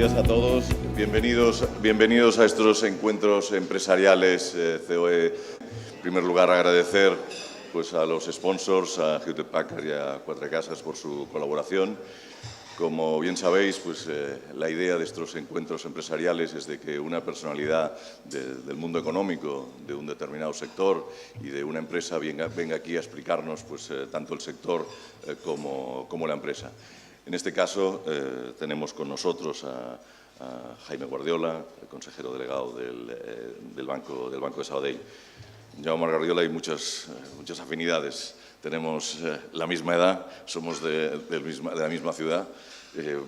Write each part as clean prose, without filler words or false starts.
días a todos. Bienvenidos a estos encuentros empresariales COE. En primer lugar, agradecer pues, a los sponsors, a Hewlett Packard y a Cuatro Casas por su colaboración. Como bien sabéis, pues, la idea de estos encuentros empresariales es de que una personalidad del mundo económico, de un determinado sector y de una empresa venga aquí a explicarnos pues, tanto el sector como la empresa. En este caso, tenemos con nosotros a Jaime Guardiola, el consejero delegado del Banco de Sabadell. Jaume Guardiola y muchas afinidades. Tenemos la misma edad, somos de la misma ciudad,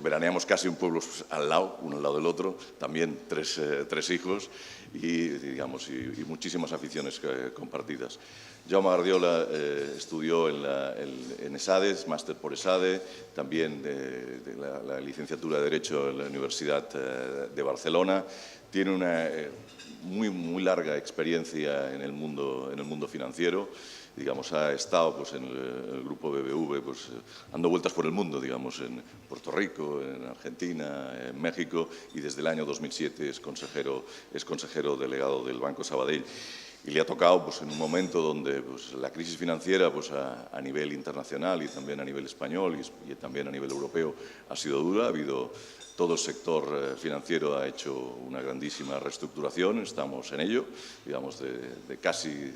veraneamos casi un pueblo al lado, uno al lado del otro, también tres hijos y muchísimas aficiones compartidas. Jaume Guardiola estudió en ESADE, máster por ESADE, también de la licenciatura de Derecho en la Universidad de Barcelona. Tiene una muy larga experiencia en el mundo financiero. Digamos, ha estado pues, en el grupo BBV pues, dando vueltas por el mundo, digamos, en Puerto Rico, en Argentina, en México, y desde el año 2007 es consejero delegado del Banco Sabadell. Y le ha tocado pues, en un momento donde pues, la crisis financiera pues, a nivel internacional y también a nivel español y también a nivel europeo ha sido dura. Todo el sector financiero ha hecho una grandísima reestructuración, estamos en ello, digamos, de casi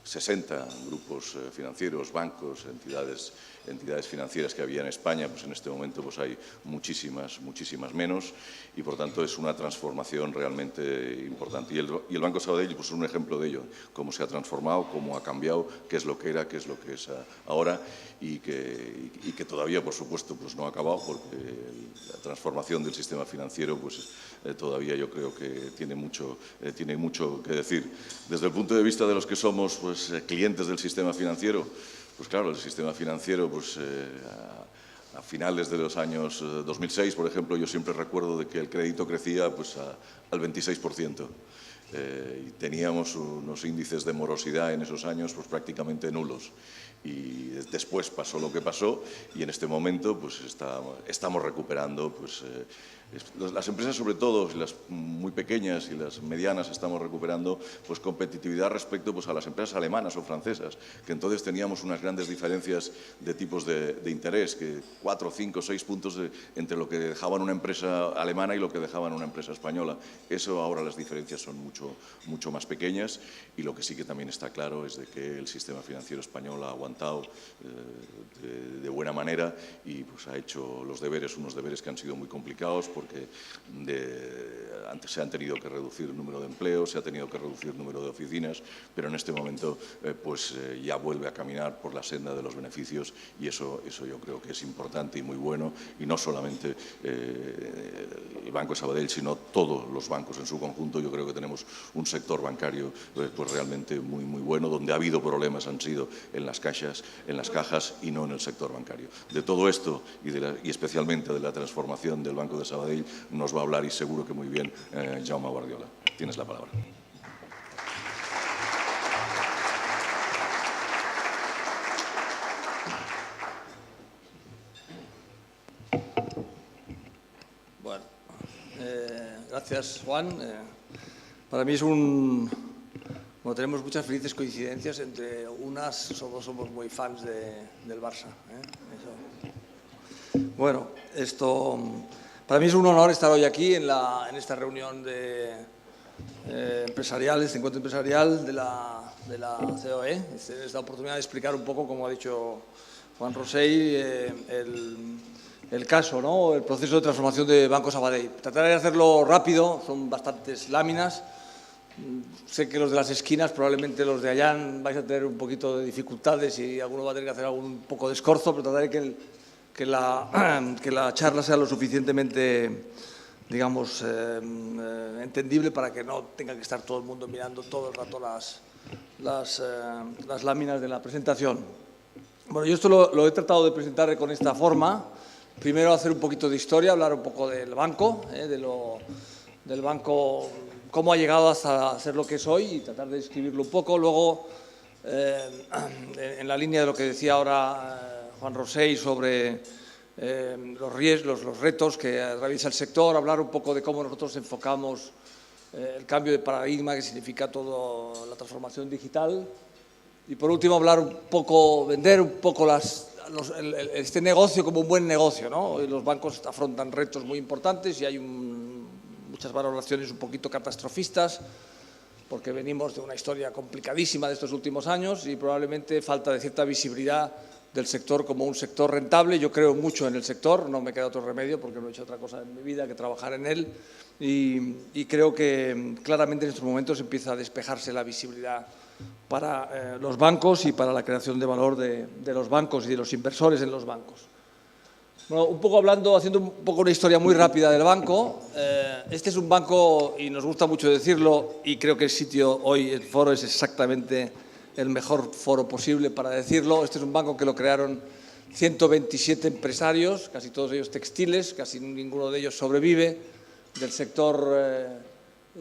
60 grupos financieros, bancos, entidades financieras que había en España, pues en este momento pues hay muchísimas menos y por tanto es una transformación realmente importante. Y el Banco Sabadell pues, es un ejemplo de ello, cómo se ha transformado, cómo ha cambiado, qué es lo que era, qué es lo que es ahora y que todavía, por supuesto, pues no ha acabado porque la transformación del sistema financiero pues todavía yo creo que tiene mucho que decir. Desde el punto de vista de los que somos pues, clientes del sistema financiero, pues claro, el sistema financiero, pues a finales de los años 2006, por ejemplo, yo siempre recuerdo de que el crédito crecía pues, al 26%. Y teníamos unos índices de morosidad en esos años pues, prácticamente nulos. Y después pasó lo que pasó y en este momento pues, estamos recuperando pues, las empresas, sobre todo las muy pequeñas y las medianas, estamos recuperando pues, competitividad respecto pues, a las empresas alemanas o francesas, que entonces teníamos unas grandes diferencias de tipos de interés, que 4, 5, 6 puntos entre lo que dejaban una empresa alemana y lo que dejaban una empresa española. Eso ahora las diferencias son mucho más pequeñas y lo que sí que también está claro es de que el sistema financiero español ha aguantado de buena manera y pues, ha hecho los deberes, unos deberes que han sido muy complicados porque antes se han tenido que reducir el número de empleos, se ha tenido que reducir el número de oficinas, pero en este momento ya vuelve a caminar por la senda de los beneficios y eso yo creo que es importante y muy bueno y no solamente el Banco Sabadell, sino todos los bancos en su conjunto. Yo creo que tenemos un sector bancario pues realmente muy bueno, donde ha habido problemas han sido en las cajas y no en el sector bancario. De todo esto y especialmente de la transformación del Banco de Sabadell nos va a hablar y seguro que muy bien Jaume Guardiola. Tienes la palabra. Bueno, gracias Juan. Para mí es Bueno, tenemos muchas felices coincidencias, entre unas somos muy fans del Barça. Bueno, para mí es un honor estar hoy aquí en esta reunión empresarial, este encuentro empresarial de la COE. Es la oportunidad de explicar un poco, como ha dicho Juan Rosell, el caso, ¿no? El proceso de transformación de Banco Sabadell. Trataré de hacerlo rápido, son bastantes láminas. Sé que los de las esquinas, probablemente los de allá, vais a tener un poquito de dificultades y alguno va a tener que hacer un poco de escorzo, pero trataré que la charla sea lo suficientemente, digamos, entendible para que no tenga que estar todo el mundo mirando todo el rato las láminas de la presentación. Bueno, yo esto lo he tratado de presentar con esta forma. Primero hacer un poquito de historia, hablar un poco del banco, del banco, cómo ha llegado hasta ser lo que es hoy y tratar de describirlo un poco. Luego, en la línea de lo que decía ahora Juan Rosell sobre los retos que atraviesa el sector, hablar un poco de cómo nosotros enfocamos el cambio de paradigma que significa toda la transformación digital y, por último, hablar un poco, vender un poco este negocio como un buen negocio, ¿no? Los bancos afrontan retos muy importantes y hay muchas valoraciones un poquito catastrofistas porque venimos de una historia complicadísima de estos últimos años y probablemente falta de cierta visibilidad del sector como un sector rentable. Yo creo mucho en el sector, no me queda otro remedio porque no he hecho otra cosa en mi vida que trabajar en él y creo que claramente en estos momentos empieza a despejarse la visibilidad para los bancos y para la creación de valor de los bancos y de los inversores en los bancos. Bueno, haciendo un poco una historia muy rápida del banco, este es un banco, y nos gusta mucho decirlo, y creo que el sitio hoy, el foro, es exactamente el mejor foro posible para decirlo. Este es un banco que lo crearon 127 empresarios, casi todos ellos textiles, casi ninguno de ellos sobrevive, del sector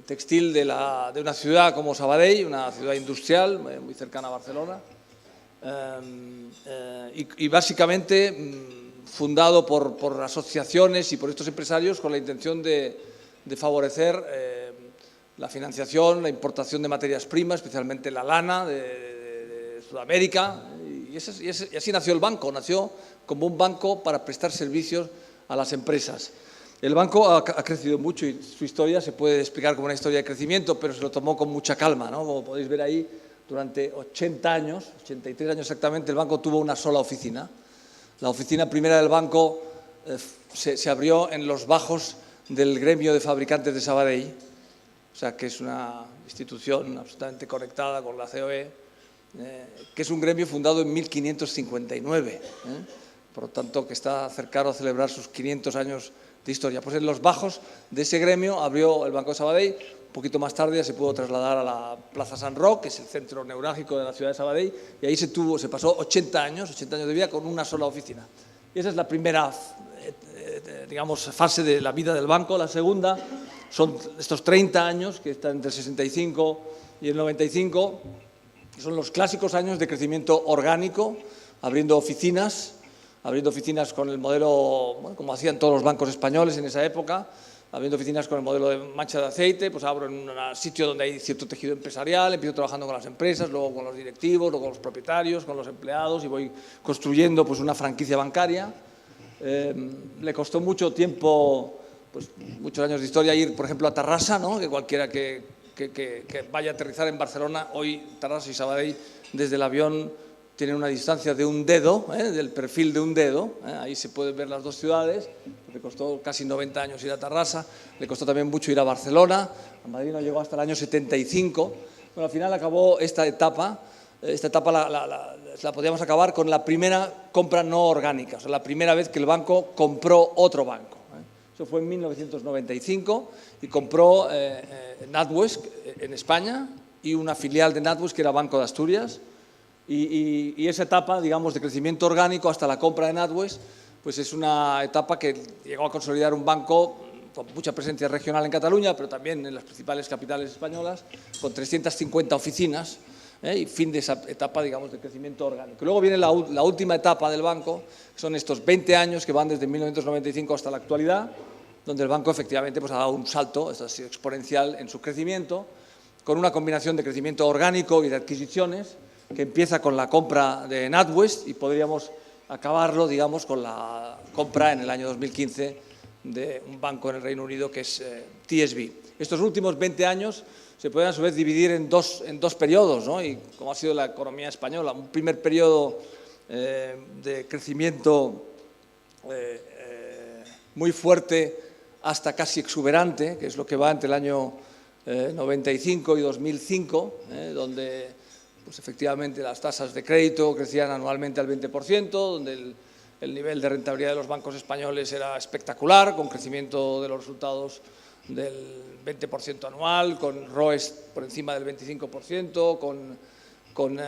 textil de una ciudad como Sabadell, una ciudad industrial muy cercana a Barcelona, y básicamente fundado por asociaciones y por estos empresarios con la intención de favorecer la financiación, la importación de materias primas, especialmente la lana de Sudamérica, y así nació el banco. Nació como un banco para prestar servicios a las empresas. El banco ha crecido mucho y su historia se puede explicar como una historia de crecimiento, pero se lo tomó con mucha calma, ¿no? Como podéis ver ahí, durante 80 años, 83 años exactamente, el banco tuvo una sola oficina. La oficina primera del banco se abrió en los bajos del gremio de fabricantes de Sabadell, o sea que es una institución absolutamente conectada con la COE, que es un gremio fundado en 1559, por lo tanto que está cercano a celebrar sus 500 años de historia. Pues en los bajos de ese gremio abrió el Banco de Sabadell. Un poquito más tarde ya se pudo trasladar a la Plaza San Roc, que es el centro neurálgico de la ciudad de Sabadell, y ahí se pasó 80 años de vida con una sola oficina. Y esa es la primera, fase de la vida del banco. La segunda son estos 30 años, que están entre el 65 y el 95, que son los clásicos años de crecimiento orgánico, abriendo oficinas con el modelo, bueno, como hacían todos los bancos españoles en esa época, abriendo oficinas con el modelo de mancha de aceite, pues abro en un sitio donde hay cierto tejido empresarial, empiezo trabajando con las empresas, luego con los directivos, luego con los propietarios, con los empleados y voy construyendo pues una franquicia bancaria. Le costó mucho tiempo, pues muchos años de historia, ir, por ejemplo, a Tarrasa, ¿no? Que cualquiera que vaya a aterrizar en Barcelona, hoy Tarrasa y Sabadell, desde el avión tienen una distancia de un dedo, del perfil de un dedo, ahí se pueden ver las dos ciudades. Le costó casi 90 años ir a Tarrasa, le costó también mucho ir a Barcelona, a Madrid no llegó hasta el año 75. Bueno, al final acabó esta etapa la podíamos acabar con la primera compra no orgánica, o sea, la primera vez que el banco compró otro banco. Eso fue en 1995 y compró NatWest en España y una filial de NatWest que era Banco de Asturias. Y esa etapa, digamos, de crecimiento orgánico hasta la compra de NatWest, pues es una etapa que llegó a consolidar un banco con mucha presencia regional en Cataluña, pero también en las principales capitales españolas, con 350 oficinas, y fin de esa etapa, digamos, de crecimiento orgánico. Luego viene la última etapa del banco, que son estos 20 años que van desde 1995 hasta la actualidad, donde el banco efectivamente pues, ha dado un salto exponencial en su crecimiento, con una combinación de crecimiento orgánico y de adquisiciones, que empieza con la compra de NatWest y podríamos acabarlo, digamos, con la compra en el año 2015 de un banco en el Reino Unido que es TSB. Estos últimos 20 años se pueden a su vez dividir en dos periodos, ¿no? Y como ha sido la economía española, un primer periodo de crecimiento muy fuerte hasta casi exuberante, que es lo que va entre el año 95 y 2005, donde pues efectivamente las tasas de crédito crecían anualmente al 20%, donde el nivel de rentabilidad de los bancos españoles era espectacular, con crecimiento de los resultados del 20% anual, con ROEs por encima del 25%, con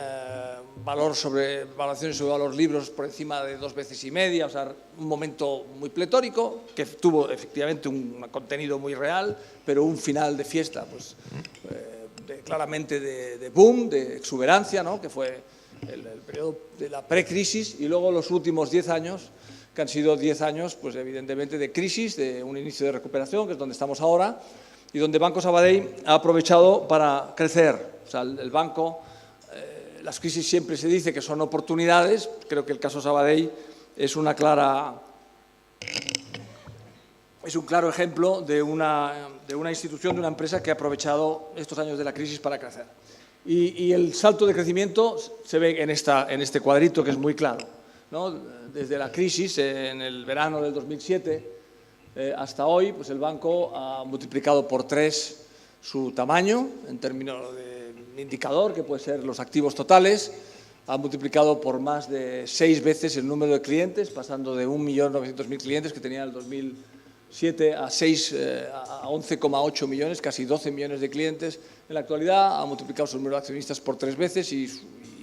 valoraciones sobre valor libros por encima de 2,5 veces, o sea, un momento muy pletórico, que tuvo efectivamente un contenido muy real, pero un final de fiesta, pues claramente de boom, de exuberancia, ¿no? Que fue el periodo de la precrisis, y luego los últimos 10 años, que han sido 10 años, pues evidentemente, de crisis, de un inicio de recuperación, que es donde estamos ahora, y donde Banco Sabadell ha aprovechado para crecer. O sea, el banco, las crisis siempre se dice que son oportunidades. Creo que el caso Sabadell es un claro ejemplo de una institución, de una empresa que ha aprovechado estos años de la crisis para crecer. Y el salto de crecimiento se ve en este cuadrito, que es muy claro, ¿no? Desde la crisis, en el verano del 2007, hasta hoy, pues el banco ha multiplicado por 3 su tamaño, en términos de indicador, que puede ser los activos totales, ha multiplicado por más de 6 veces el número de clientes, pasando de 1.900.000 clientes que tenía en el 2007 a 11,8 millones, casi 12 millones de clientes. En la actualidad ha multiplicado su número de accionistas por 3 veces y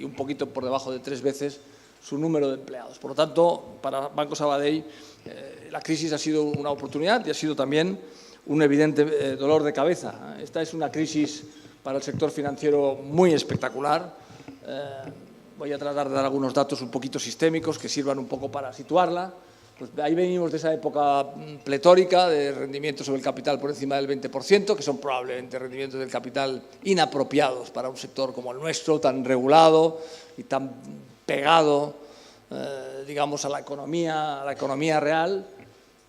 un poquito por debajo de 3 veces su número de empleados. Por lo tanto, para Banco Sabadell la crisis ha sido una oportunidad y ha sido también un evidente dolor de cabeza. Esta es una crisis para el sector financiero muy espectacular. Voy a tratar de dar algunos datos un poquito sistémicos que sirvan un poco para situarla. Pues ahí venimos de esa época pletórica de rendimientos sobre el capital por encima del 20%, que son probablemente rendimientos del capital inapropiados para un sector como el nuestro, tan regulado y tan pegado, digamos, a la economía real.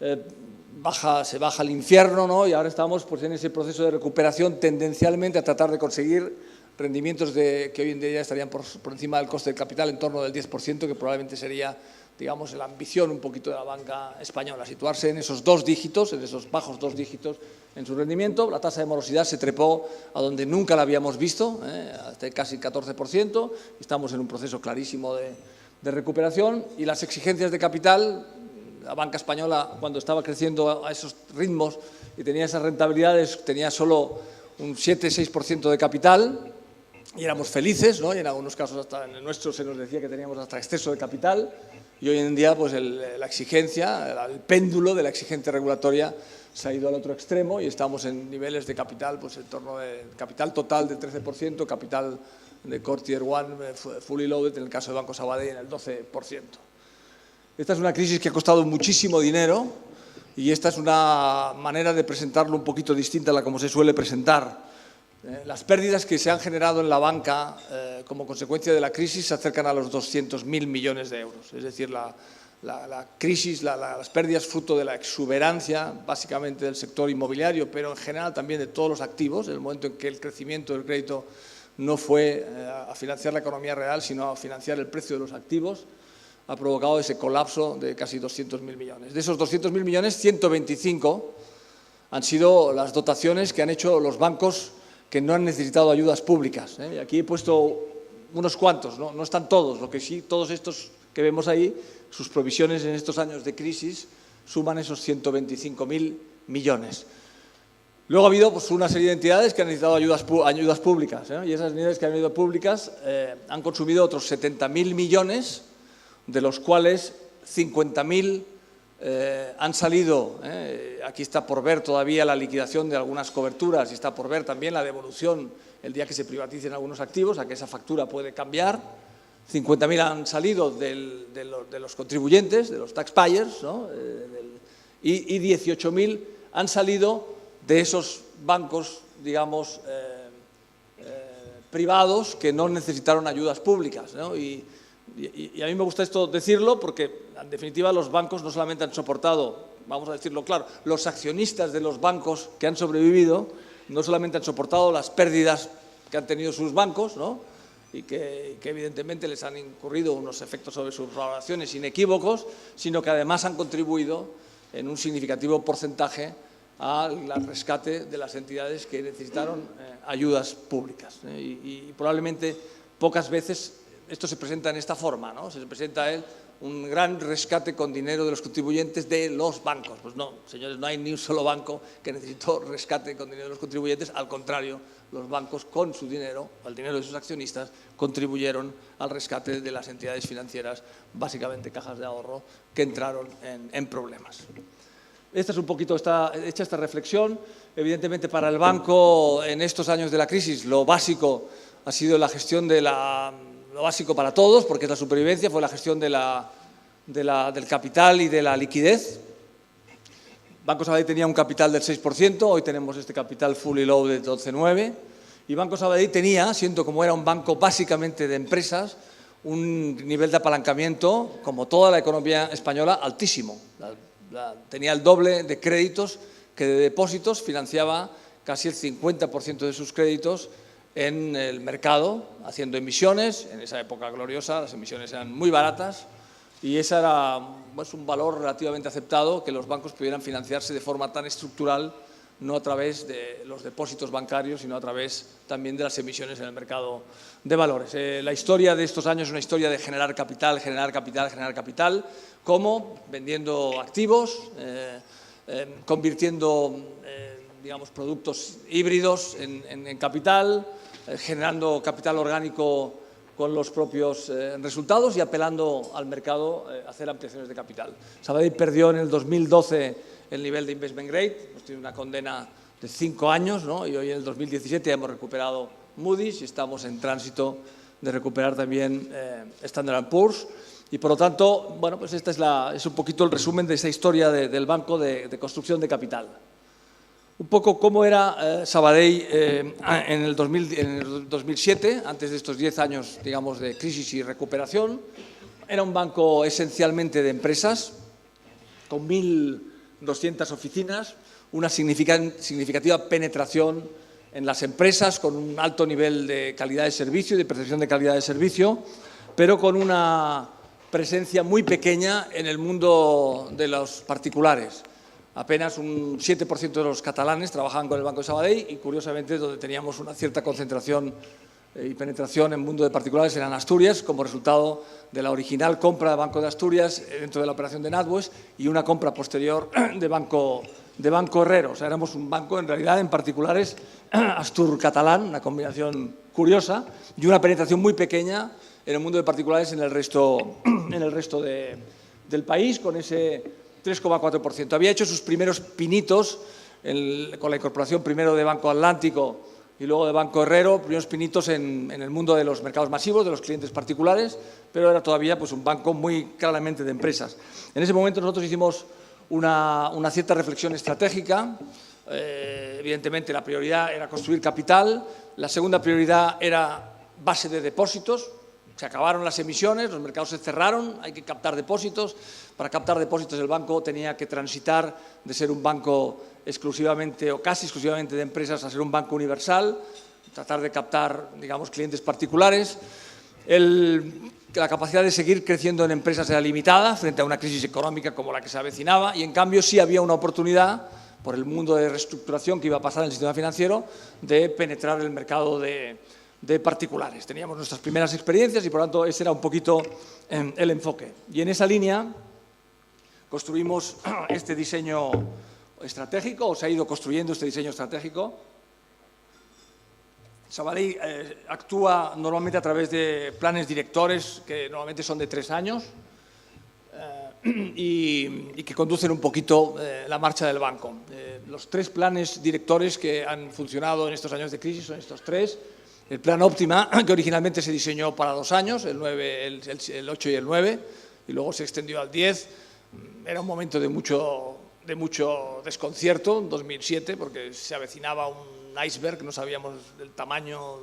Se baja al infierno, ¿no? Y ahora estamos, pues, en ese proceso de recuperación, tendencialmente a tratar de conseguir rendimientos que hoy en día estarían por encima del coste del capital, en torno del 10%, que probablemente sería, digamos, la ambición un poquito de la banca española, situarse en esos 2 dígitos, en esos bajos 2 dígitos en su rendimiento. La tasa de morosidad se trepó a donde nunca la habíamos visto, hasta casi el 14%. Estamos en un proceso clarísimo de recuperación, y las exigencias de capital, la banca española, cuando estaba creciendo a esos ritmos y tenía esas rentabilidades, tenía solo un 7-6% de capital, y éramos felices, ¿no? Y en algunos casos, hasta en el nuestro, se nos decía que teníamos hasta exceso de capital. Y hoy en día, pues, la exigencia, el péndulo de la exigencia regulatoria se ha ido al otro extremo, y estamos en niveles de capital, pues, en torno de capital total del 13%, capital de Core Tier 1 fully loaded, en el caso de Banco Sabadell, en el 12%. Esta es una crisis que ha costado muchísimo dinero, y esta es una manera de presentarlo un poquito distinta a la como se suele presentar. Las pérdidas que se han generado en la banca como consecuencia de la crisis se acercan a los 200.000 millones de euros. Es decir, la crisis, las pérdidas fruto de la exuberancia, básicamente del sector inmobiliario, pero en general también de todos los activos, en el momento en que el crecimiento del crédito no fue a financiar la economía real, sino a financiar el precio de los activos, ha provocado ese colapso de casi 200.000 millones. De esos 200.000 millones, 125 han sido las dotaciones que han hecho los bancos que no han necesitado ayudas públicas. Y aquí he puesto unos cuantos, no están todos, lo que sí, todos estos que vemos ahí, sus provisiones en estos años de crisis suman esos 125.000 millones. Luego ha habido, pues, una serie de entidades que han necesitado ayudas públicas, y esas entidades que han sido públicas han consumido otros 70.000 millones, de los cuales 50.000 han salido, aquí está por ver todavía la liquidación de algunas coberturas, y está por ver también la devolución el día que se privaticen algunos activos, a que esa factura puede cambiar. 50.000 han salido de los contribuyentes, de los taxpayers, ¿no? Y 18.000 han salido de esos bancos, digamos, privados, que no necesitaron ayudas públicas, ¿no? Y a mí me gusta esto decirlo porque, en definitiva, los bancos no solamente han soportado, vamos a decirlo claro, los accionistas de los bancos que han sobrevivido no solamente han soportado las pérdidas que han tenido sus bancos, ¿no? Y que evidentemente les han incurrido unos efectos sobre sus valoraciones inequívocos, sino que además han contribuido en un significativo porcentaje al rescate de las entidades que necesitaron ayudas públicas. Y probablemente pocas veces esto se presenta en esta forma, ¿no? Se presenta un gran rescate con dinero de los contribuyentes de los bancos. Pues no, señores, no hay ni un solo banco que necesitó rescate con dinero de los contribuyentes. Al contrario, los bancos, con su dinero, el dinero de sus accionistas, contribuyeron al rescate de las entidades financieras, básicamente cajas de ahorro, que entraron en problemas. Esta es un poquito hecha esta reflexión. Evidentemente, para el banco, en estos años de la crisis, lo básico ha sido la gestión de lo básico para todos, porque es la supervivencia, fue la gestión de la del capital y de la liquidez. Banco Sabadell tenía un capital del 6%, hoy tenemos este capital fully loaded de 12,9%, y Banco Sabadell tenía, siendo como era un banco básicamente de empresas, un nivel de apalancamiento, como toda la economía española, altísimo. Tenía el doble de créditos que de depósitos, financiaba casi el 50% de sus créditos en el mercado, haciendo emisiones. En esa época gloriosa las emisiones eran muy baratas y ese era un valor relativamente aceptado, que los bancos pudieran financiarse de forma tan estructural, no a través de los depósitos bancarios, sino a través también de las emisiones en el mercado de valores. La historia de estos años es una historia de generar capital, como vendiendo activos, convirtiendo digamos, productos híbridos en capital, generando capital orgánico con los propios resultados y apelando al mercado a hacer ampliaciones de capital. Sabadell perdió en el 2012 el nivel de investment grade, hemos tenido una condena de 5 años, ¿no? Y hoy en el 2017 hemos recuperado Moody's y estamos en tránsito de recuperar también Standard & Poor's. Y por lo tanto, bueno, pues este es un poquito el resumen de esta historia del banco de construcción de capital. Un poco cómo era Sabadell en el 2007, antes de estos 10 años, digamos, de crisis y recuperación. Era un banco esencialmente de empresas, con 1.200 oficinas, una significativa penetración en las empresas, con un alto nivel de calidad de servicio y de percepción de calidad de servicio, pero con una presencia muy pequeña en el mundo de los particulares. Apenas un 7% de los catalanes trabajaban con el Banco de Sabadell y, curiosamente, donde teníamos una cierta concentración y penetración en el mundo de particulares eran Asturias, como resultado de la original compra de Banco de Asturias dentro de la operación de NatWest y una compra posterior de Banco Herrero. O sea, éramos un banco, en realidad, en particulares astur-catalán, una combinación curiosa, y una penetración muy pequeña en el mundo de particulares en el resto del país, con ese 3,4%. Había hecho sus primeros pinitos con la incorporación primero de Banco Atlántico y luego de Banco Herrero, primeros pinitos en el mundo de los mercados masivos, de los clientes particulares, pero era todavía pues, un banco muy claramente de empresas. En ese momento nosotros hicimos una cierta reflexión estratégica. Evidentemente la prioridad era construir capital, la segunda prioridad era base de depósitos. Se acabaron las emisiones, los mercados se cerraron, hay que captar depósitos. Para captar depósitos el banco tenía que transitar de ser un banco exclusivamente o casi exclusivamente de empresas a ser un banco universal, tratar de captar, digamos, clientes particulares. La capacidad de seguir creciendo en empresas era limitada frente a una crisis económica como la que se avecinaba y, en cambio, sí había una oportunidad, por el mundo de reestructuración que iba a pasar en el sistema financiero, de penetrar el mercado de particulares. Teníamos nuestras primeras experiencias y, por lo tanto, ese era un poquito el enfoque. Y en esa línea construimos este diseño estratégico, o se ha ido construyendo este diseño estratégico. Sabadell actúa normalmente a través de planes directores, que normalmente son de 3 años, y que conducen un poquito la marcha del banco. Los 3 planes directores que han funcionado en estos años de crisis son estos 3. El plan Óptima, que originalmente se diseñó para 2 años, el 8 y el 9, y luego se extendió al 10. Era un momento de mucho desconcierto en 2007, porque se avecinaba un iceberg, no sabíamos del tamaño,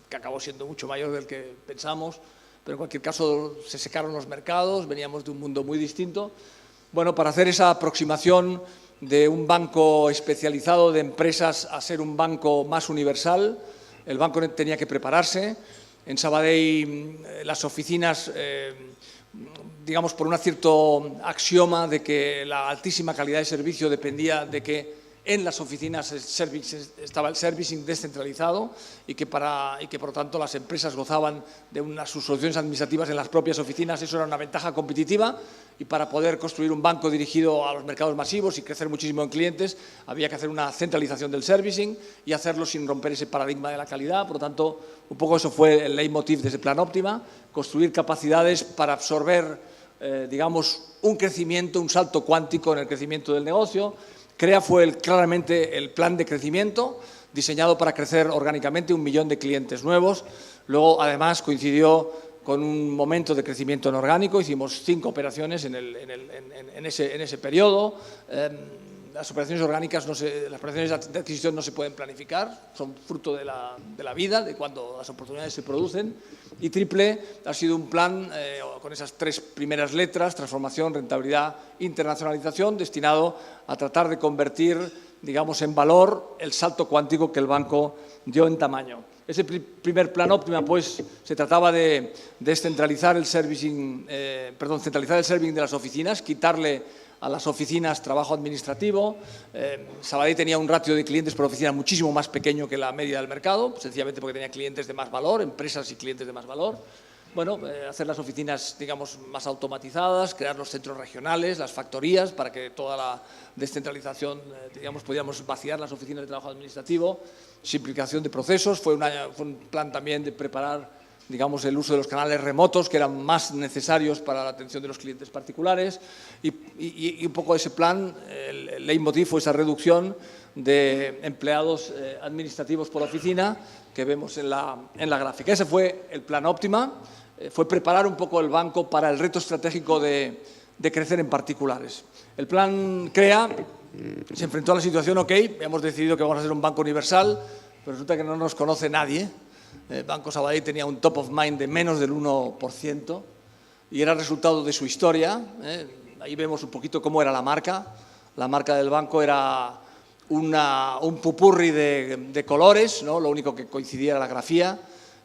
que acabó siendo mucho mayor del que pensamos, pero en cualquier caso se secaron los mercados, veníamos de un mundo muy distinto. Bueno, para hacer esa aproximación de un banco especializado de empresas a ser un banco más universal, el banco tenía que prepararse. En Sabadell las oficinas, digamos, por un cierto axioma de que la altísima calidad de servicio dependía de que en las oficinas estaba el servicing descentralizado y que por lo tanto las empresas gozaban de sus soluciones administrativas en las propias oficinas. Eso era una ventaja competitiva, y para poder construir un banco dirigido a los mercados masivos y crecer muchísimo en clientes había que hacer una centralización del servicing y hacerlo sin romper ese paradigma de la calidad. Por lo tanto, un poco eso fue el leitmotiv de ese plan Óptima: construir capacidades para absorber, digamos, un crecimiento, un salto cuántico en el crecimiento del negocio. CREA fue claramente el plan de crecimiento diseñado para crecer orgánicamente 1 millón de clientes nuevos. Luego, además, coincidió con un momento de crecimiento en orgánico, hicimos 5 operaciones en ese periodo. Las operaciones orgánicas, las operaciones de adquisición no se pueden planificar, son fruto de la vida, de cuando las oportunidades se producen. Y triple ha sido un plan con esas 3 primeras letras, transformación, rentabilidad, internacionalización, destinado a tratar de convertir, digamos, en valor el salto cuántico que el banco dio en tamaño. Ese primer plan óptima, pues, se trataba de centralizar el serving de las oficinas, quitarle a las oficinas trabajo administrativo. Sabadell tenía un ratio de clientes por oficina muchísimo más pequeño que la media del mercado, sencillamente porque tenía clientes de más valor, empresas y clientes de más valor. Bueno, hacer las oficinas, digamos, más automatizadas, crear los centros regionales, las factorías, para que toda la descentralización, digamos, podíamos vaciar las oficinas de trabajo administrativo, simplificación de procesos. Fue un plan también de preparar, digamos, el uso de los canales remotos, que eran más necesarios para la atención de los clientes particulares, y un poco ese plan, el leitmotiv fue esa reducción de empleados administrativos por oficina que vemos en la gráfica. Ese fue el plan óptima, fue preparar un poco el banco para el reto estratégico de crecer en particulares. El plan CREA se enfrentó a la situación, hemos decidido que vamos a ser un banco universal, pero resulta que no nos conoce nadie. Banco Sabadell tenía un top of mind de menos del 1% y era resultado de su historia. Ahí vemos un poquito cómo era la marca. La marca del banco era un pupurri de colores, ¿no? Lo único que coincidía era la grafía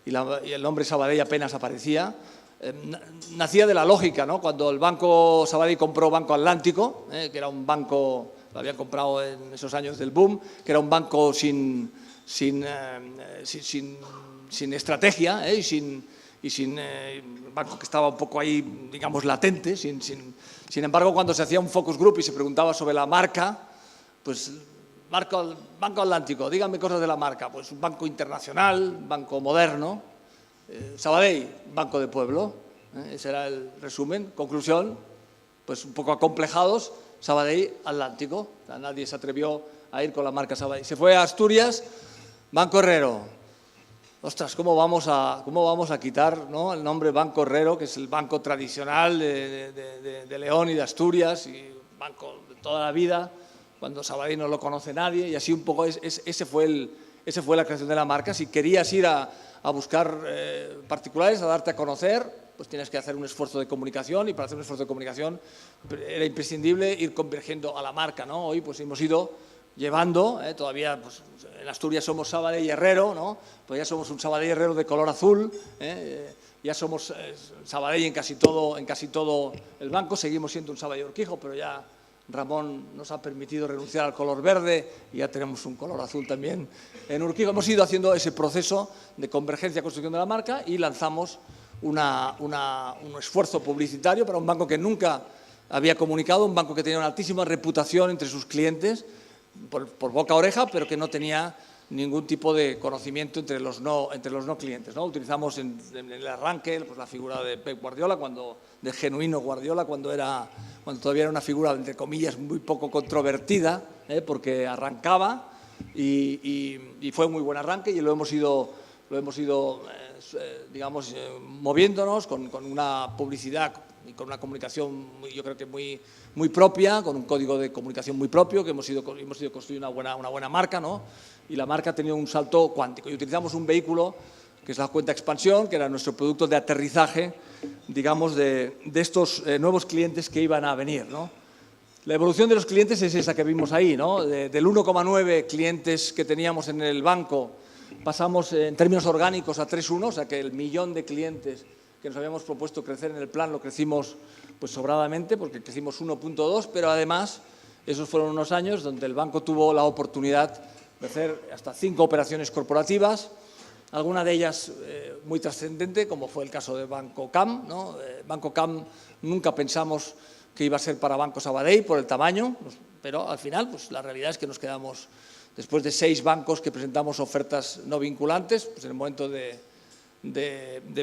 y el nombre Sabadell apenas aparecía. Nacía de la lógica, ¿no? Cuando el Banco Sabadell compró Banco Atlántico, que era un banco, lo habían comprado en esos años del boom, que era un banco sin estrategia, y sin banco que estaba un poco ahí, digamos, latente. Sin embargo, cuando se hacía un focus group y se preguntaba sobre la marca, pues Banco Atlántico, díganme cosas de la marca. Pues un banco internacional, banco moderno. Sabadell, banco de pueblo. Ese era el resumen. Conclusión, pues un poco acomplejados, Sabadell Atlántico. O sea, nadie se atrevió a ir con la marca Sabadell. Se fue a Asturias, Banco Herrero. Ostras, ¿cómo vamos a quitar, ¿no?, el nombre Banco Herrero, que es el banco tradicional de León y de Asturias, y banco de toda la vida, cuando Sabadell no lo conoce nadie? Y así un poco ese fue la creación de la marca. Si querías ir a buscar particulares, a darte a conocer, pues tienes que hacer un esfuerzo de comunicación, y para hacer un esfuerzo de comunicación era imprescindible ir convergiendo a la marca, ¿no? Hoy pues hemos ido llevando, todavía pues, en Asturias somos Sabadell Herrero, ¿no? Pues ya somos un Sabadell Herrero de color azul, ya somos Sabadell en casi todo el banco. Seguimos siendo un Sabadell Urquijo, pero ya Ramón nos ha permitido renunciar al color verde y ya tenemos un color azul también en Urquijo. Hemos ido haciendo ese proceso de convergencia y construcción de la marca, y lanzamos un esfuerzo publicitario para un banco que nunca había comunicado, un banco que tenía una altísima reputación entre sus clientes, por boca a oreja, pero que no tenía ningún tipo de conocimiento entre los no clientes, ¿no? Utilizamos en el arranque, pues, la figura de Pep Guardiola, de genuino Guardiola, cuando todavía era una figura, entre comillas, muy poco controvertida, porque arrancaba y fue un muy buen arranque, y lo hemos ido digamos, moviéndonos con una publicidad y con una comunicación, yo creo que muy propia, con un código de comunicación muy propio, que hemos ido construyendo una buena marca, ¿no? Y la marca ha tenido un salto cuántico. Y utilizamos un vehículo que es la cuenta expansión, que era nuestro producto de aterrizaje, digamos, de estos nuevos clientes que iban a venir, ¿no? La evolución de los clientes es esa que vimos ahí, ¿no? Del 1,9 clientes que teníamos en el banco, pasamos en términos orgánicos a 3,1, o sea que el 1.000.000 de clientes que nos habíamos propuesto crecer en el plan lo crecimos pues sobradamente, porque crecimos 1,2, pero además esos fueron unos años donde el banco tuvo la oportunidad de hacer hasta 5 operaciones corporativas, alguna de ellas muy trascendente, como fue el caso de Banco CAM, ¿no? Banco CAM nunca pensamos que iba a ser para Banco Sabadell por el tamaño, pero al final pues la realidad es que nos quedamos, después de 6 bancos que presentamos ofertas no vinculantes, pues en el momento de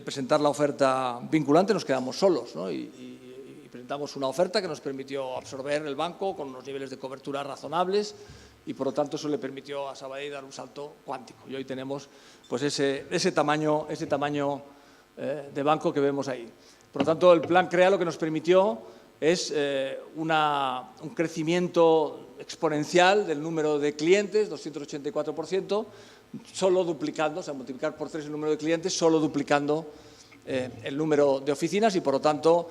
presentar la oferta vinculante nos quedamos solos, ¿no? Y presentamos una oferta que nos permitió absorber el banco con unos niveles de cobertura razonables, y por lo tanto eso le permitió a Sabadell dar un salto cuántico. Y hoy tenemos pues ese tamaño de banco que vemos ahí. Por lo tanto, el plan CREA lo que nos permitió es un crecimiento exponencial del número de clientes, 284%, solo duplicando, o sea, multiplicar por 3 el número de clientes, solo duplicando el número de oficinas y, por lo tanto,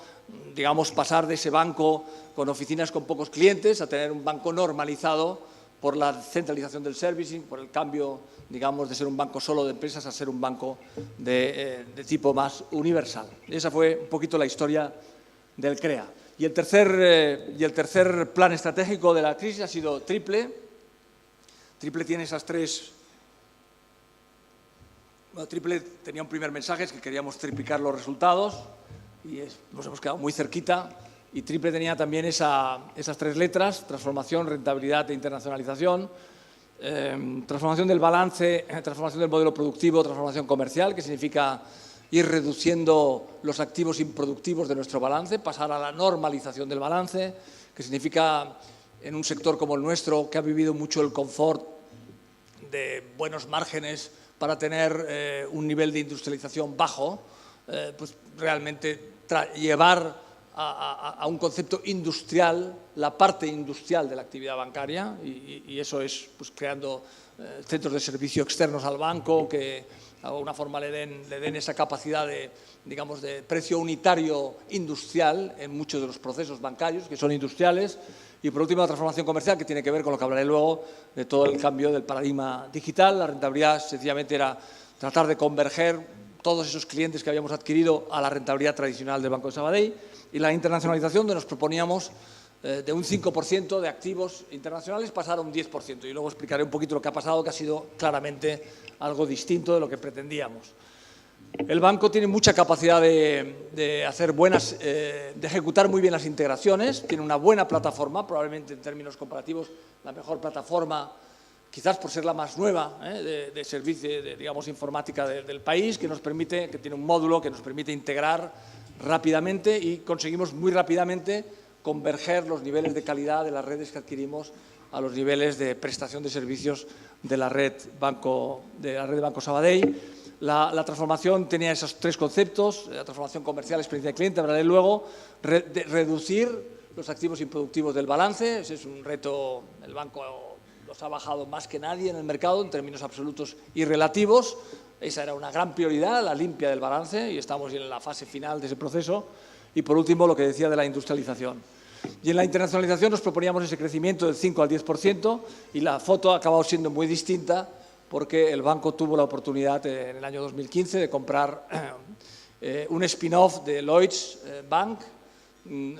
digamos, pasar de ese banco con oficinas con pocos clientes a tener un banco normalizado por la centralización del servicing, por el cambio, digamos, de ser un banco solo de empresas a ser un banco de tipo más universal. Esa fue un poquito la historia del CREA. Y el tercer plan estratégico de la crisis ha sido Triple. Triple tiene esas tres... Bueno, Triple tenía un primer mensaje, es que queríamos triplicar los resultados y nos hemos quedado muy cerquita. Y Triple tenía también esas tres letras: transformación, rentabilidad e internacionalización, transformación del balance, transformación del modelo productivo, transformación comercial, que significa ir reduciendo los activos improductivos de nuestro balance, pasar a la normalización del balance, que significa, en un sector como el nuestro, que ha vivido mucho el confort de buenos márgenes para tener un nivel de industrialización bajo, pues realmente llevar a un concepto industrial la parte industrial de la actividad bancaria y eso es pues, creando centros de servicio externos al banco que de alguna forma le den esa capacidad digamos, de precio unitario industrial en muchos de los procesos bancarios que son industriales. Y por último, la transformación comercial, que tiene que ver con lo que hablaré luego de todo el cambio del paradigma digital. La rentabilidad sencillamente era tratar de converger todos esos clientes que habíamos adquirido a la rentabilidad tradicional del Banco de Sabadell. Y la internacionalización, donde nos proponíamos de un 5% de activos internacionales pasar a un 10%. Y luego explicaré un poquito lo que ha pasado, que ha sido claramente algo distinto de lo que pretendíamos. El banco tiene mucha capacidad de hacer de ejecutar muy bien las integraciones, tiene una buena plataforma, probablemente en términos comparativos la mejor plataforma, quizás por ser la más nueva de servicio, digamos, informática del país, que tiene un módulo que nos permite integrar rápidamente y conseguimos muy rápidamente converger los niveles de calidad de las redes que adquirimos a los niveles de prestación de servicios de la red de Banco Sabadell. La transformación tenía esos tres conceptos: la transformación comercial, experiencia de cliente, hablaré luego, reducir los activos improductivos del balance. Ese es un reto, el banco los ha bajado más que nadie en el mercado en términos absolutos y relativos. Esa era una gran prioridad, la limpia del balance, y estamos en la fase final de ese proceso. Y por último, lo que decía de la industrialización. Y en la internacionalización nos proponíamos ese crecimiento del 5 al 10% y la foto ha acabado siendo muy distinta, porque el banco tuvo la oportunidad en el año 2015 de comprar un spin-off de Lloyds Bank,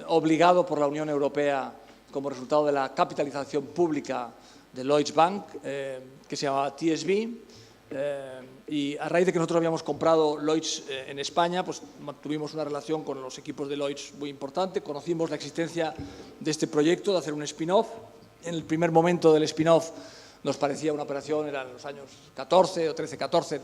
obligado por la Unión Europea como resultado de la capitalización pública de Lloyds Bank, que se llamaba TSB. Y a raíz de que nosotros habíamos comprado Lloyds en España, pues mantuvimos una relación con los equipos de Lloyds muy importante, conocimos la existencia de este proyecto de hacer un spin-off. En el primer momento del spin-off nos parecía una operación, eran los años 14 o 13-14,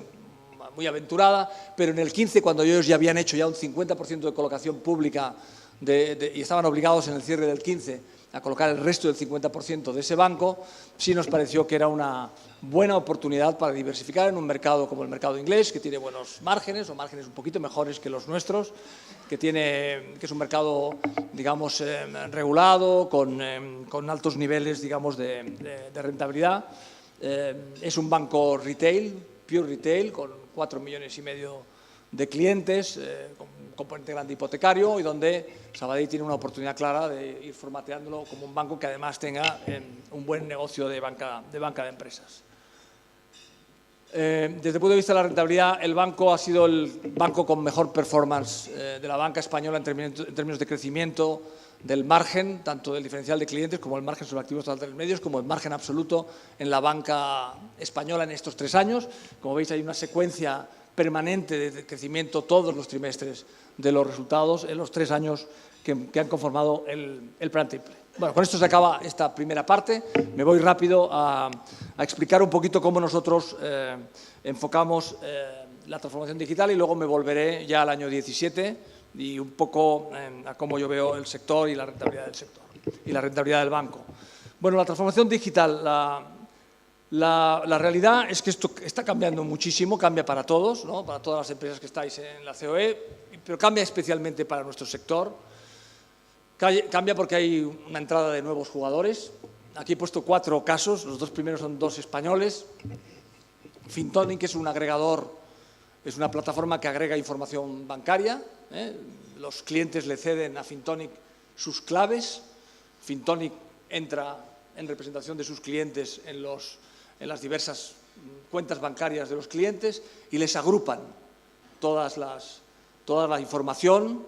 muy aventurada, pero en el 15, cuando ellos ya habían hecho ya un 50% de colocación pública y estaban obligados en el cierre del 15 a colocar el resto del 50% de ese banco, sí nos pareció que era una buena oportunidad para diversificar en un mercado como el mercado inglés, que tiene buenos márgenes, o márgenes un poquito mejores que los nuestros, que es un mercado, digamos, regulado, con altos niveles, digamos, de rentabilidad. Es un banco retail, pure retail, con 4,5 millones de clientes, con un componente grande hipotecario, y donde Sabadell tiene una oportunidad clara de ir formateándolo como un banco que además tenga un buen negocio de banca de empresas. Desde el punto de vista de la rentabilidad, el banco ha sido el banco con mejor performance de la banca española en términos de crecimiento del margen, tanto del diferencial de clientes como el margen sobre activos totales medios, como el margen absoluto en la banca española en estos 3 años. Como veis, hay una secuencia permanente de crecimiento todos los trimestres de los resultados en los 3 años que han conformado el plan Triple. Bueno, con esto se acaba esta primera parte. Me voy rápido a explicar un poquito cómo nosotros enfocamos la transformación digital y luego me volveré ya al año 17 y un poco a cómo yo veo el sector y la rentabilidad del sector y la rentabilidad del banco. Bueno, la transformación digital, La realidad es que esto está cambiando muchísimo, cambia para todos, ¿no? Para todas las empresas que estáis en la COE, pero cambia especialmente para nuestro sector. Cambia porque hay una entrada de nuevos jugadores. Aquí he puesto 4 casos, los 2 primeros son 2 españoles. Fintonic es un agregador, es una plataforma que agrega información bancaria. Los clientes le ceden a Fintonic sus claves. Fintonic entra en representación de sus clientes en las diversas cuentas bancarias de los clientes y les agrupan toda la información,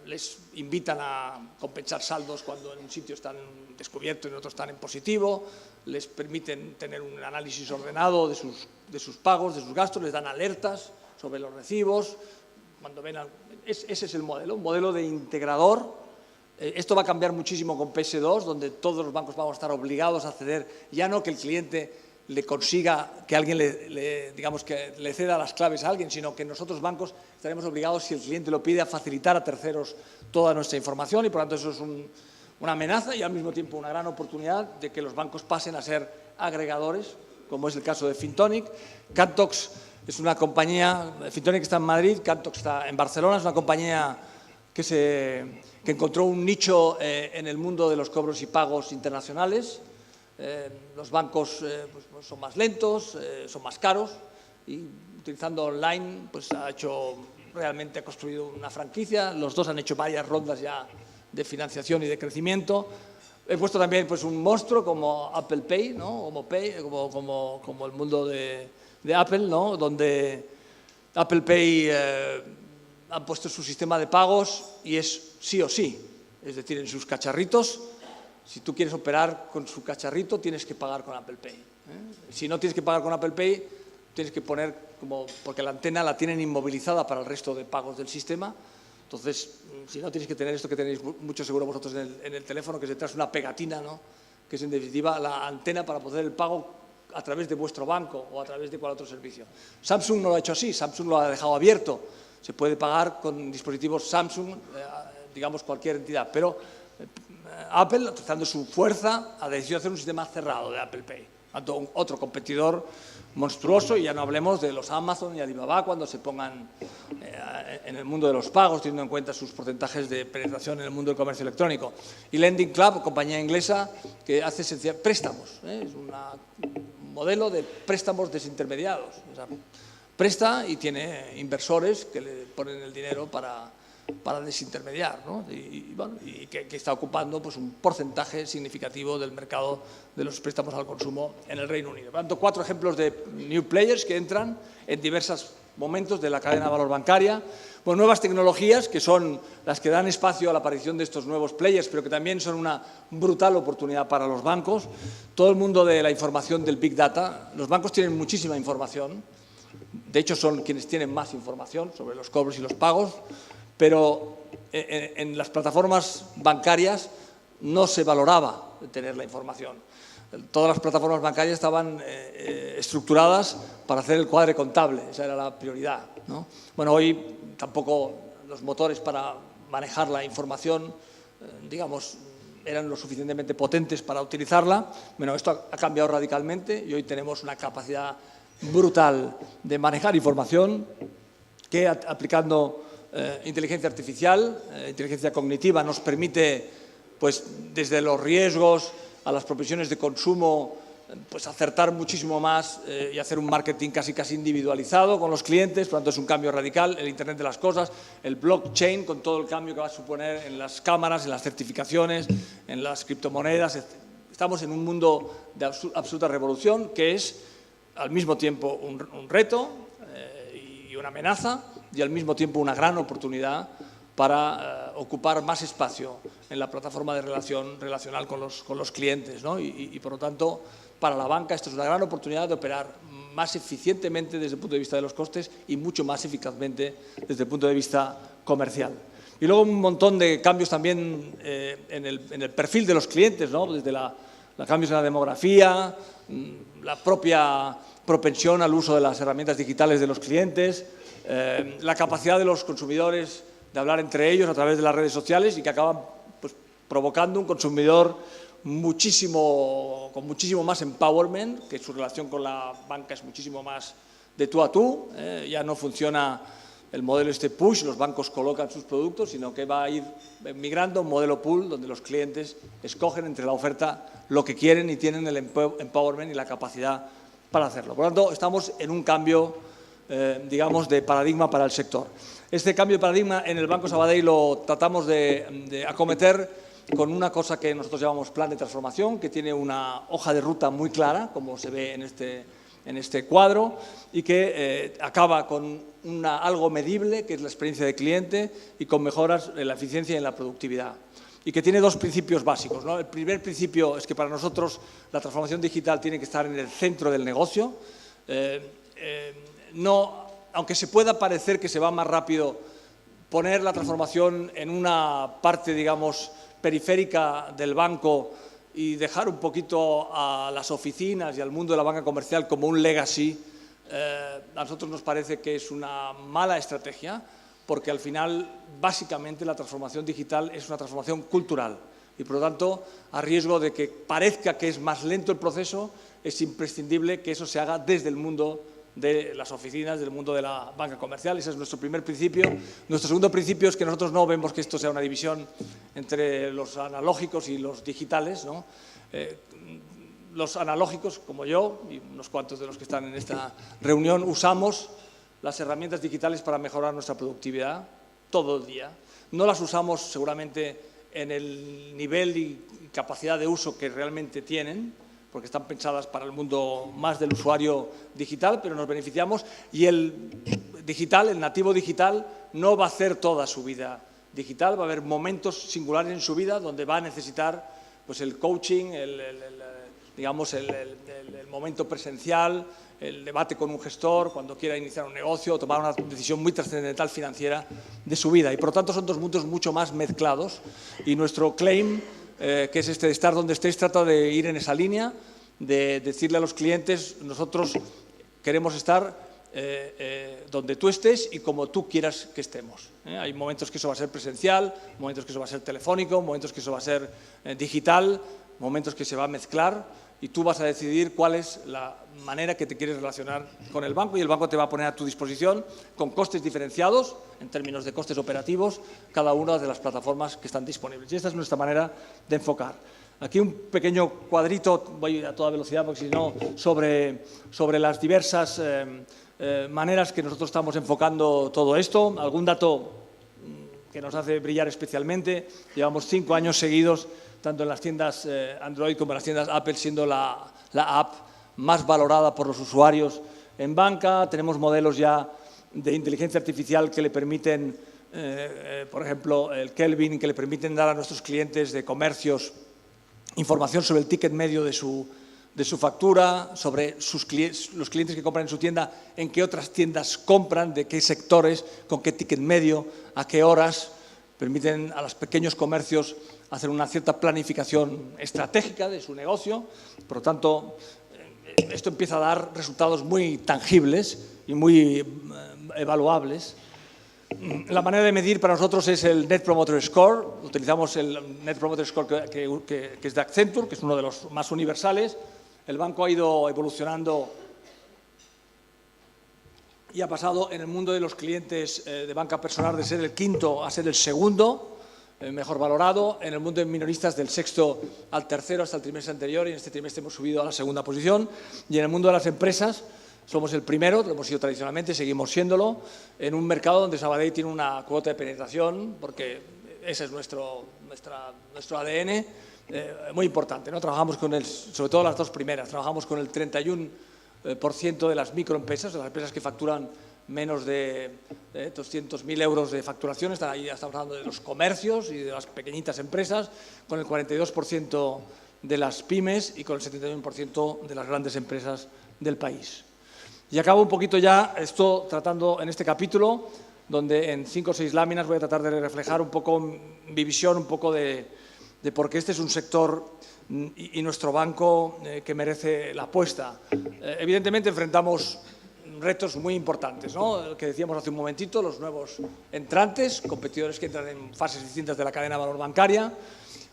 les invitan a compensar saldos cuando en un sitio están descubiertos y en otro están en positivo, les permiten tener un análisis ordenado de sus pagos, de sus gastos, les dan alertas sobre los recibos. Cuando ven ese es el modelo, un modelo de integrador. Esto va a cambiar muchísimo con PS2, donde todos los bancos vamos a estar obligados a ceder, ya no que el cliente le consiga que alguien digamos que le ceda las claves a alguien, sino que nosotros bancos estaremos obligados, si el cliente lo pide, a facilitar a terceros toda nuestra información y por lo tanto eso es una amenaza y al mismo tiempo una gran oportunidad de que los bancos pasen a ser agregadores, como es el caso de Fintonic. Cantox es una compañía, Fintonic está en Madrid, Cantox está en Barcelona, es una compañía que encontró un nicho en el mundo de los cobros y pagos internacionales. Los bancos pues son más lentos, son más caros y utilizando online pues ha construido una franquicia. Los 2 han hecho varias rondas ya de financiación y de crecimiento. He puesto también pues un monstruo como Apple Pay, ¿no? como el mundo de Apple, ¿no? Donde Apple Pay han puesto su sistema de pagos y es sí o sí, es decir, en sus cacharritos, si tú quieres operar con su cacharrito tienes que pagar con Apple Pay. Si no tienes que pagar con Apple Pay, tienes que poner porque la antena la tienen inmovilizada para el resto de pagos del sistema, entonces si no tienes que tener esto que tenéis mucho seguro vosotros en el teléfono, que es detrás una pegatina, ¿no? Que es en definitiva la antena para poder el pago a través de vuestro banco o a través de cualquier otro servicio. Samsung no lo ha hecho así, Samsung lo ha dejado abierto. Se puede pagar con dispositivos Samsung, digamos cualquier entidad, pero Apple, utilizando su fuerza, ha decidido hacer un sistema cerrado de Apple Pay. Otro competidor monstruoso, y ya no hablemos de los Amazon y Alibaba cuando se pongan en el mundo de los pagos, teniendo en cuenta sus porcentajes de penetración en el mundo del comercio electrónico. Y Lending Club, compañía inglesa que hace préstamos, es un modelo de préstamos desintermediados. O sea, presta y tiene inversores que le ponen el dinero para desintermediar, ¿no? y que está ocupando pues, un porcentaje significativo del mercado de los préstamos al consumo en el Reino Unido. Por lo tanto, 4 ejemplos de new players que entran en diversos momentos de la cadena de valor bancaria. Pues nuevas tecnologías que son las que dan espacio a la aparición de estos nuevos players, pero que también son una brutal oportunidad para los bancos. Todo el mundo de la información del Big Data. Los bancos tienen muchísima información. De hecho, son quienes tienen más información sobre los cobros y los pagos, pero en las plataformas bancarias no se valoraba tener la información. Todas las plataformas bancarias estaban estructuradas para hacer el cuadre contable, esa era la prioridad, ¿no? Bueno, hoy tampoco los motores para manejar la información, digamos, eran lo suficientemente potentes para utilizarla. Bueno, esto ha cambiado radicalmente y hoy tenemos una capacidad brutal de manejar información que aplicando inteligencia artificial, inteligencia cognitiva, nos permite, pues, desde los riesgos a las propensiones de consumo, pues acertar muchísimo más y hacer un marketing casi individualizado con los clientes. Por lo tanto, es un cambio radical, el Internet de las cosas, el blockchain con todo el cambio que va a suponer en las cámaras, en las certificaciones, en las criptomonedas. Estamos en un mundo de absoluta revolución que es al mismo tiempo un reto y una amenaza y al mismo tiempo una gran oportunidad para ocupar más espacio en la plataforma de relacional con los clientes, ¿no? Y por lo tanto, para la banca esto es una gran oportunidad de operar más eficientemente desde el punto de vista de los costes y mucho más eficazmente desde el punto de vista comercial. Y luego un montón de cambios también en el perfil de los clientes, ¿no? Desde los cambios en la demografía, la propia propensión al uso de las herramientas digitales de los clientes, la capacidad de los consumidores de hablar entre ellos a través de las redes sociales y que acaban pues, provocando un consumidor con muchísimo más empowerment, que su relación con la banca es muchísimo más de tú a tú. Ya no funciona el modelo push, los bancos colocan sus productos, sino que va a ir migrando a un modelo pull, donde los clientes escogen entre la oferta lo que quieren y tienen el empowerment y la capacidad para hacerlo. Por lo tanto, estamos en un cambio, digamos, de paradigma para el sector. Este cambio de paradigma en el Banco Sabadell lo tratamos de acometer con una cosa que nosotros llamamos plan de transformación, que tiene una hoja de ruta muy clara, como se ve en este cuadro, y que acaba con algo medible, que es la experiencia de cliente, y con mejoras en la eficiencia y en la productividad. Y que tiene dos principios básicos, ¿no? El primer principio es que para nosotros la transformación digital tiene que estar en el centro del negocio. Aunque se pueda parecer que se va más rápido, poner la transformación en una parte, digamos, periférica del banco y dejar un poquito a las oficinas y al mundo de la banca comercial como un legacy, a nosotros nos parece que es una mala estrategia, porque al final, básicamente, la transformación digital es una transformación cultural y, por lo tanto, a riesgo de que parezca que es más lento el proceso, es imprescindible que eso se haga desde el mundo de las oficinas, del mundo de la banca comercial. Ese es nuestro primer principio. Nuestro segundo principio es que nosotros no vemos que esto sea una división entre los analógicos y los digitales, ¿no? Los analógicos, como yo y unos cuantos de los que están en esta reunión, usamos las herramientas digitales para mejorar nuestra productividad todo el día. No las usamos seguramente en el nivel y capacidad de uso que realmente tienen, porque están pensadas para el mundo más del usuario digital, pero nos beneficiamos, y el digital, el nativo digital, no va a hacer toda su vida digital, va a haber momentos singulares en su vida donde va a necesitar pues, el coaching, digamos, el momento presencial, el debate con un gestor, cuando quiera iniciar un negocio o tomar una decisión muy trascendental financiera de su vida. Y, por lo tanto, son dos mundos mucho más mezclados, y nuestro claim, que es de estar donde estéis, trata de ir en esa línea, de decirle a los clientes: nosotros queremos estar donde tú estés y como tú quieras que estemos. Hay momentos que eso va a ser presencial, momentos que eso va a ser telefónico, momentos que eso va a ser digital, momentos que se va a mezclar, y tú vas a decidir cuál es la manera que te quieres relacionar con el banco, y el banco te va a poner a tu disposición, con costes diferenciados, en términos de costes operativos, cada una de las plataformas que están disponibles. Y esta es nuestra manera de enfocar. Aquí un pequeño cuadrito, voy a toda velocidad porque si no, sobre las diversas maneras que nosotros estamos enfocando todo esto. Algún dato que nos hace brillar especialmente: llevamos 5 años seguidos, tanto en las tiendas Android como en las tiendas Apple, siendo la app más valorada por los usuarios en banca. Tenemos modelos ya de inteligencia artificial que le permiten, por ejemplo, el Kelvin, que le permiten dar a nuestros clientes de comercios información sobre el ticket medio de su factura, sobre los clientes que compran en su tienda, en qué otras tiendas compran, de qué sectores, con qué ticket medio, a qué horas. Permiten a los pequeños comercios hacer una cierta planificación estratégica de su negocio. Por lo tanto, esto empieza a dar resultados muy tangibles y muy evaluables. La manera de medir para nosotros es el Net Promoter Score. Utilizamos el Net Promoter Score que es de Accenture, que es uno de los más universales. El banco ha ido evolucionando y ha pasado en el mundo de los clientes de banca personal de ser el quinto a ser el segundo mejor valorado. En el mundo de minoristas, del sexto al tercero hasta el trimestre anterior, y en este trimestre hemos subido a la segunda posición. Y en el mundo de las empresas somos el primero, lo hemos sido tradicionalmente, seguimos siéndolo, en un mercado donde Sabadell tiene una cuota de penetración, porque ese es nuestro ADN, muy importante, ¿no? Trabajamos sobre todo las dos primeras, trabajamos con el 31% de las microempresas, de las empresas que facturan menos de 200.000 euros de facturación. Ahí estamos hablando de los comercios y de las pequeñitas empresas, con el 42% de las pymes y con el 71% de las grandes empresas del país. Y acabo un poquito ya esto tratando en este capítulo, donde en 5 o 6 láminas voy a tratar de reflejar un poco mi visión, un poco de por qué este es un sector y nuestro banco que merece la apuesta. Evidentemente enfrentamos retos muy importantes, ¿no? Que decíamos hace un momentito, los nuevos entrantes, competidores que entran en fases distintas de la cadena de valor bancaria,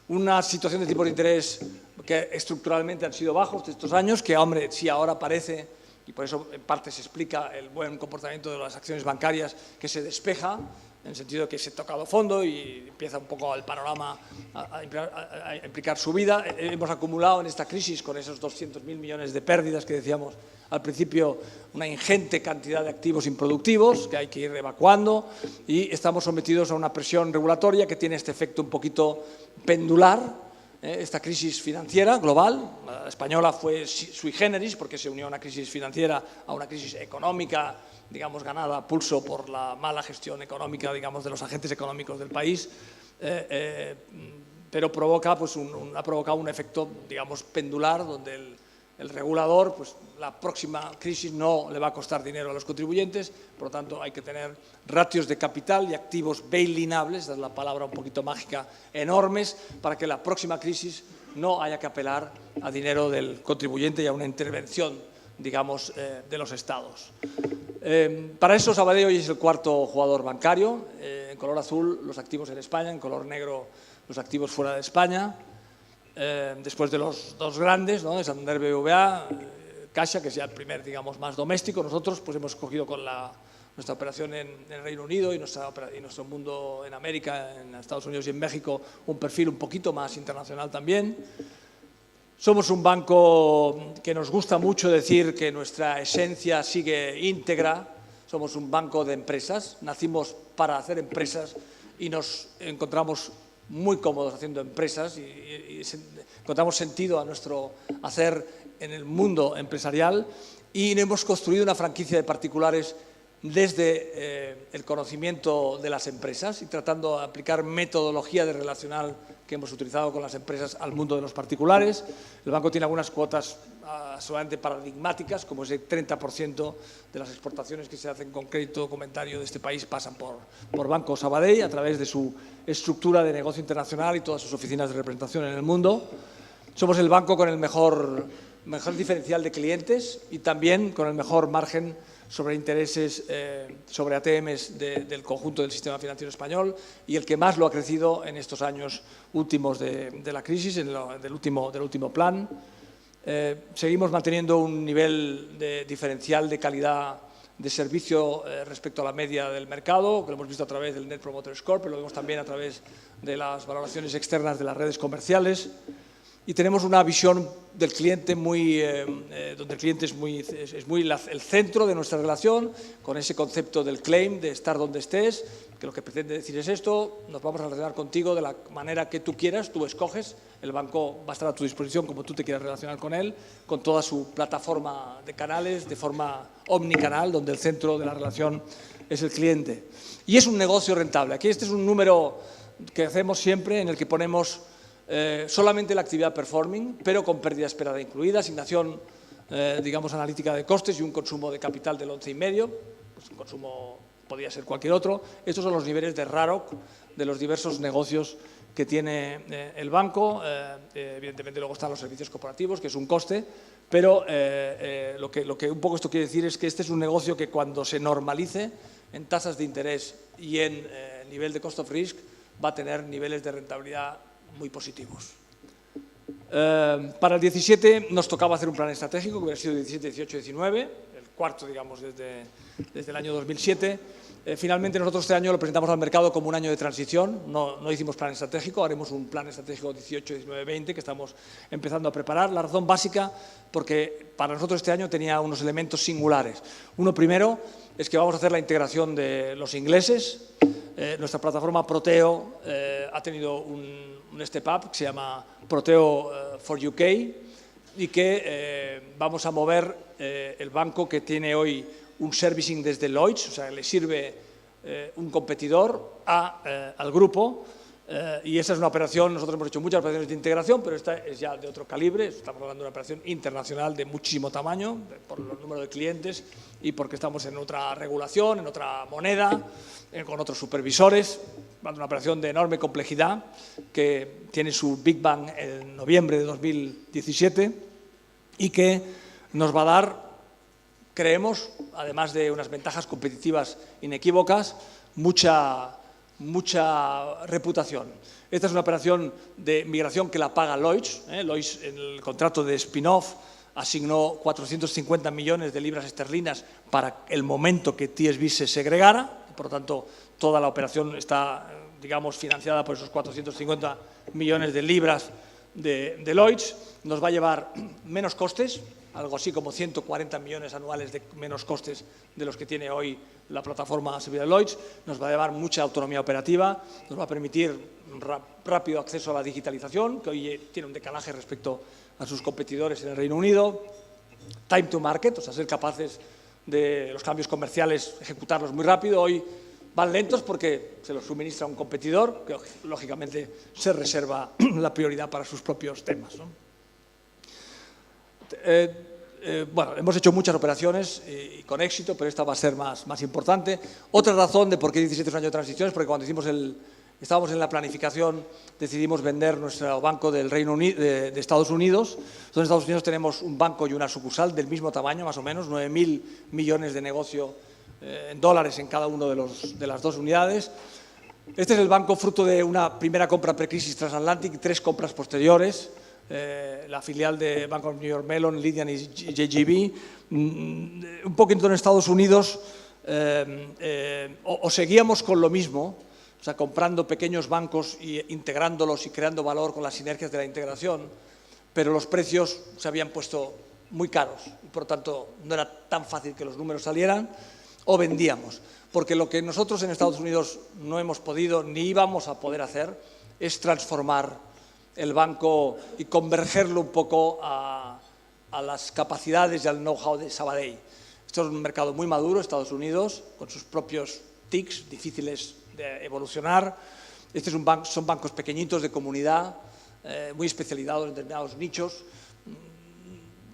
Una situación de tipos de interés que estructuralmente han sido bajos estos años, que, hombre, sí ahora parece, y por eso en parte se explica el buen comportamiento de las acciones bancarias, que se despeja, en el sentido de que se ha tocado fondo y empieza un poco el panorama a implicar subida. Hemos acumulado en esta crisis, con esos 200.000 millones de pérdidas que decíamos al principio, una ingente cantidad de activos improductivos que hay que ir evacuando, y estamos sometidos a una presión regulatoria que tiene este efecto un poquito pendular. Esta crisis financiera global, la española fue sui generis porque se unió a una crisis financiera a una crisis económica, digamos, ganada a pulso por la mala gestión económica, digamos, de los agentes económicos del país, pero provoca, pues, ha provocado un efecto, digamos, pendular, donde el regulador, pues, la próxima crisis no le va a costar dinero a los contribuyentes, por lo tanto hay que tener ratios de capital y activos bail-inables, esa es la palabra un poquito mágica, enormes, para que la próxima crisis no haya que apelar a dinero del contribuyente y a una intervención, digamos, de los estados. Para eso Sabadell hoy es el cuarto jugador bancario, en color azul los activos en España, en color negro los activos fuera de España. Después de los dos grandes, ¿no?, de Santander, BBVA, Caixa, que es ya el primer, digamos, más doméstico. Nosotros, pues, hemos cogido con nuestra operación en el Reino Unido y nuestro mundo en América, en Estados Unidos y en México, un perfil un poquito más internacional también. Somos un banco que nos gusta mucho decir que nuestra esencia sigue íntegra. Somos un banco de empresas, nacimos para hacer empresas y nos encontramos muy cómodos haciendo empresas y encontramos sentido a nuestro hacer en el mundo empresarial, y hemos construido una franquicia de particulares desde el conocimiento de las empresas y tratando de aplicar metodología de relacional que hemos utilizado con las empresas al mundo de los particulares. El banco tiene algunas cuotas solamente paradigmáticas, como ese 30% de las exportaciones que se hacen con crédito documentario de este país pasan por Banco Sabadell a través de su estructura de negocio internacional y todas sus oficinas de representación en el mundo. Somos el banco con el mejor diferencial de clientes y también con el mejor margen sobre intereses, sobre ATMs del conjunto del sistema financiero español, y el que más lo ha crecido en estos años últimos de la crisis, del último plan. Seguimos manteniendo un nivel de diferencial de calidad de servicio respecto a la media del mercado, que lo hemos visto a través del Net Promoter Score, pero lo vemos también a través de las valoraciones externas de las redes comerciales. Y tenemos una visión del cliente donde el cliente es muy el centro de nuestra relación, con ese concepto del claim, de estar donde estés, que lo que pretende decir es esto: nos vamos a relacionar contigo de la manera que tú quieras, tú escoges, el banco va a estar a tu disposición como tú te quieras relacionar con él, con toda su plataforma de canales, de forma omnicanal, donde el centro de la relación es el cliente. Y es un negocio rentable. Aquí este es un número que hacemos siempre, en el que ponemos solamente la actividad performing, pero con pérdida esperada incluida, asignación, digamos, analítica de costes y un consumo de capital del 11,5, pues un consumo podría ser cualquier otro. Estos son los niveles de RAROC de los diversos negocios que tiene el banco. Evidentemente luego están los servicios corporativos, que es un coste, pero lo que un poco esto quiere decir es que este es un negocio que, cuando se normalice en tasas de interés y en nivel de cost of risk, va a tener niveles de rentabilidad muy positivos. Para el 17 nos tocaba hacer un plan estratégico, que hubiera sido 17, 18, 19, el cuarto, digamos, desde el año 2007. Finalmente nosotros este año lo presentamos al mercado como un año de transición, no hicimos plan estratégico, haremos un plan estratégico 18, 19, 20 que estamos empezando a preparar. La razón básica, porque para nosotros este año tenía unos elementos singulares. Uno primero es que vamos a hacer la integración de los ingleses. Nuestra plataforma Proteo ha tenido un step up que se llama Proteo for UK, y que vamos a mover el banco, que tiene hoy un servicing desde Lloyds, o sea, le sirve un competidor al grupo, y esa es una operación. Nosotros hemos hecho muchas operaciones de integración, pero esta es ya de otro calibre. Estamos hablando de una operación internacional de muchísimo tamaño, por el número de clientes y porque estamos en otra regulación, en otra moneda, con otros supervisores. Una operación de enorme complejidad que tiene su Big Bang en noviembre de 2017 y que nos va a dar, creemos, además de unas ventajas competitivas inequívocas, mucha mucha reputación. Esta es una operación de migración que la paga Lloyds. Lloyds, en el contrato de spin-off, asignó 450 millones de libras esterlinas para el momento que TSB se segregara. Por lo tanto, toda la operación está, digamos, financiada por esos 450 millones de libras de Lloyds. Nos va a llevar menos costes, algo así como 140 millones anuales de menos costes de los que tiene hoy la plataforma servida de Lloyds. Nos va a llevar mucha autonomía operativa, nos va a permitir rápido acceso a la digitalización, que hoy tiene un decalaje respecto a sus competidores en el Reino Unido. Time to market, o sea, ser capaces de los cambios comerciales, ejecutarlos muy rápido. Hoy van lentos porque se los suministra un competidor, que lógicamente se reserva la prioridad para sus propios temas, ¿no? Bueno, hemos hecho muchas operaciones y con éxito, pero esta va a ser más importante. Otra razón de por qué 17 es un año de transición es porque cuando estábamos en la planificación, decidimos vender nuestro banco del Reino Unido, de Estados Unidos. Entonces, en Estados Unidos tenemos un banco y una sucursal del mismo tamaño, más o menos, 9.000 millones de negocio en dólares en cada uno de las dos unidades. Este es el banco fruto de una primera compra precrisis Transatlantic y 3 compras posteriores. La filial de Bank of New York Mellon, Lydian y JGB. Un poquito en Estados Unidos o seguíamos con lo mismo, o sea, comprando pequeños bancos e integrándolos y creando valor con las sinergias de la integración, pero los precios se habían puesto muy caros y por lo tanto no era tan fácil que los números salieran, o vendíamos. Porque lo que nosotros en Estados Unidos no hemos podido ni íbamos a poder hacer es transformar el banco y convergerlo un poco a las capacidades y al know-how de Sabadell. Esto es un mercado muy maduro, Estados Unidos, con sus propios tics difíciles de evolucionar. Son bancos pequeñitos de comunidad, muy especializados en determinados nichos.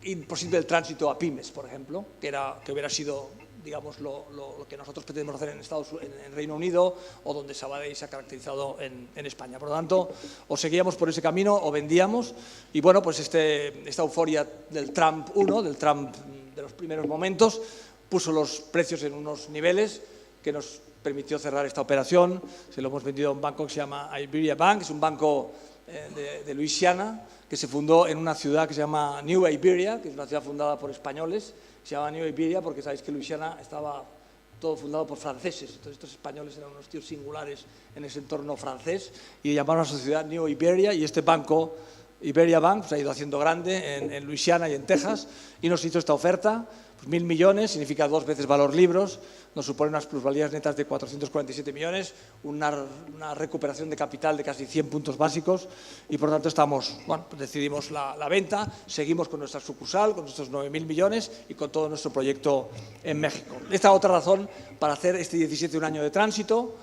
Imposible el tránsito a pymes, por ejemplo, que hubiera sido, digamos, lo que nosotros pretendemos hacer en Reino Unido o donde Sabadell se ha caracterizado en España. Por lo tanto, o seguíamos por ese camino o vendíamos. Y bueno, pues esta euforia del Trump 1, del Trump de los primeros momentos, puso los precios en unos niveles que nos permitió cerrar esta operación. Se lo hemos vendido a un banco que se llama Iberia Bank, es un banco de Luisiana, que se fundó en una ciudad que se llama New Iberia, que es una ciudad fundada por españoles. Se llama New Iberia porque sabéis que Luisiana estaba todo fundado por franceses. Entonces estos españoles eran unos tíos singulares en ese entorno francés y llamaron a su ciudad New Iberia, y este banco, Iberia Bank, se ha ido haciendo grande en Luisiana y en Texas y nos hizo esta oferta. Pues 1.000 millones, significa 2 veces valor libros, nos supone unas plusvalías netas de 447 millones, una recuperación de capital de casi 100 puntos básicos y por lo tanto decidimos la venta, seguimos con nuestra sucursal, con nuestros 9.000 millones y con todo nuestro proyecto en México. Esta es otra razón para hacer este 17 un año de tránsito.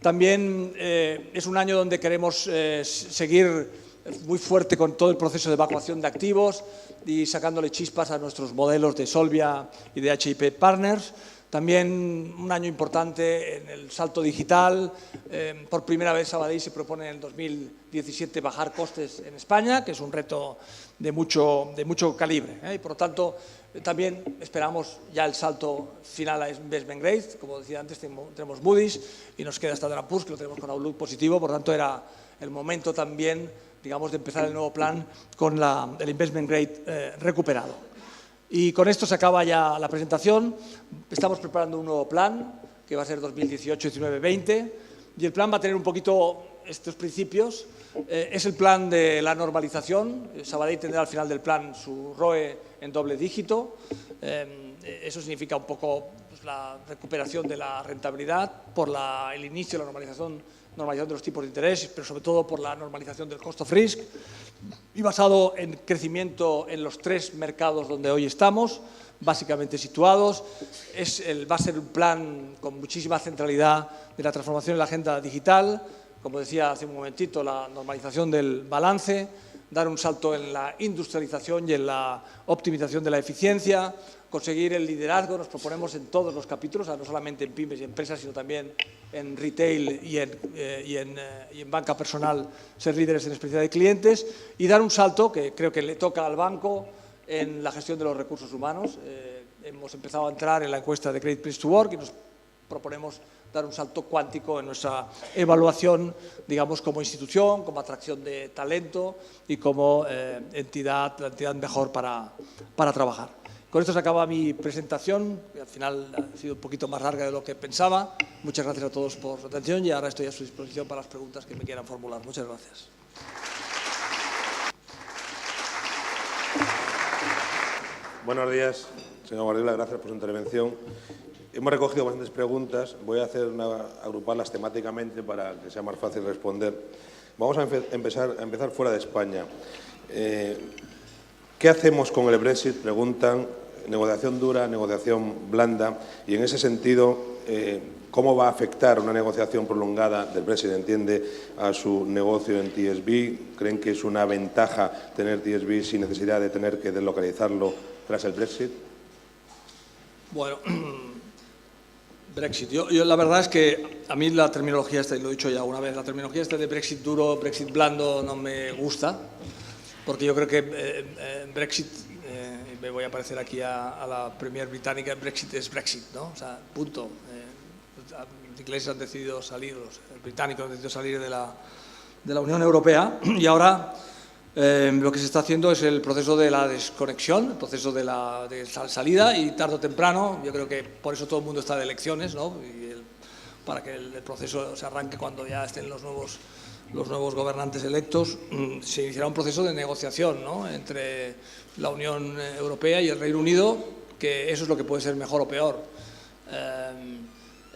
También es un año donde queremos seguir muy fuerte con todo el proceso de evacuación de activos y sacándole chispas a nuestros modelos de Solvia y de HIP Partners. También un año importante en el salto digital. Por primera vez Sabadell se propone en el 2017 bajar costes en España, que es un reto de mucho calibre, y por lo tanto también esperamos ya el salto final a Investment Grade. Como decía antes, tenemos Moody's y nos queda Standard & Poor's, que lo tenemos con Outlook positivo. Por lo tanto era el momento también, digamos, de empezar el nuevo plan con el Investment Grade recuperado. Y con esto se acaba ya la presentación. Estamos preparando un nuevo plan que va a ser 2018, 19, 20 y el plan va a tener un poquito estos principios. Es el plan de la normalización. Sabadell tendrá al final del plan su ROE en doble dígito. Eso significa un poco pues, la recuperación de la rentabilidad por el inicio de la normalización de los tipos de interés, pero sobre todo por la normalización del cost of risk, y basado en crecimiento en los 3 mercados donde hoy estamos, básicamente situados. Va a ser un plan con muchísima centralidad de la transformación en la agenda digital, como decía hace un momentito, la normalización del balance, dar un salto en la industrialización y en la optimización de la eficiencia, conseguir el liderazgo. Nos proponemos en todos los capítulos, no solamente en pymes y empresas, sino también en retail y en banca personal, ser líderes en experiencia de clientes y dar un salto que creo que le toca al banco en la gestión de los recursos humanos. Hemos empezado a entrar en la encuesta de Great Place to Work y nos proponemos dar un salto cuántico en nuestra evaluación, digamos, como institución, como atracción de talento y como la entidad mejor para trabajar. Con esto se acaba mi presentación, que al final ha sido un poquito más larga de lo que pensaba. Muchas gracias a todos por su atención y ahora estoy a su disposición para las preguntas que me quieran formular. Muchas gracias. Buenos días, señor Guardiola, gracias por su intervención. Hemos recogido bastantes preguntas, voy a agruparlas temáticamente para que sea más fácil responder. Vamos a empezar fuera de España. ¿Qué hacemos con el Brexit? Preguntan, negociación dura, negociación blanda, y en ese sentido, ¿cómo va a afectar una negociación prolongada del Brexit, entiende, a su negocio en TSB? ¿Creen que es una ventaja tener TSB sin necesidad de tener que deslocalizarlo tras el Brexit? Bueno, Brexit. Yo la verdad es que a mí la terminología esta, y lo he dicho ya una vez, la terminología esta de Brexit duro, Brexit blando no me gusta, porque yo creo que Brexit, me voy a parecer aquí a la Premier británica, Brexit es Brexit, ¿no? O sea, punto. Los ingleses han decidido salir, los británicos han decidido salir de la Unión Europea y ahora lo que se está haciendo es el proceso de la desconexión, el proceso de salida, y tarde o temprano, yo creo que por eso todo el mundo está de elecciones, ¿no? Para que el proceso se arranque cuando ya estén los nuevos gobernantes electos, se iniciará un proceso de negociación, ¿no?, entre la Unión Europea y el Reino Unido, que eso es lo que puede ser mejor o peor.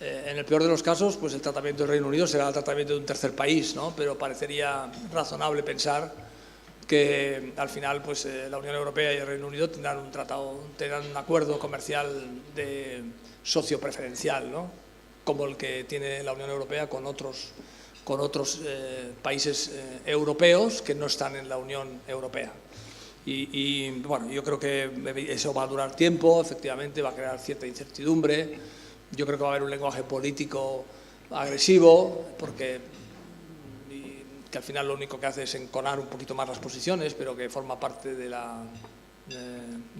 En el peor de los casos, pues el tratamiento del Reino Unido será el tratamiento de un tercer país, ¿no? Pero parecería razonable pensar que al final, pues la Unión Europea y el Reino Unido tendrán un acuerdo comercial de socio preferencial, ¿no?, como el que tiene la Unión Europea con otros países europeos que no están en la Unión Europea. Y bueno, yo creo que eso va a durar tiempo, efectivamente, va a crear cierta incertidumbre. Yo creo que va a haber un lenguaje político agresivo, porque que al final lo único que hace es enconar un poquito más las posiciones, pero que forma parte de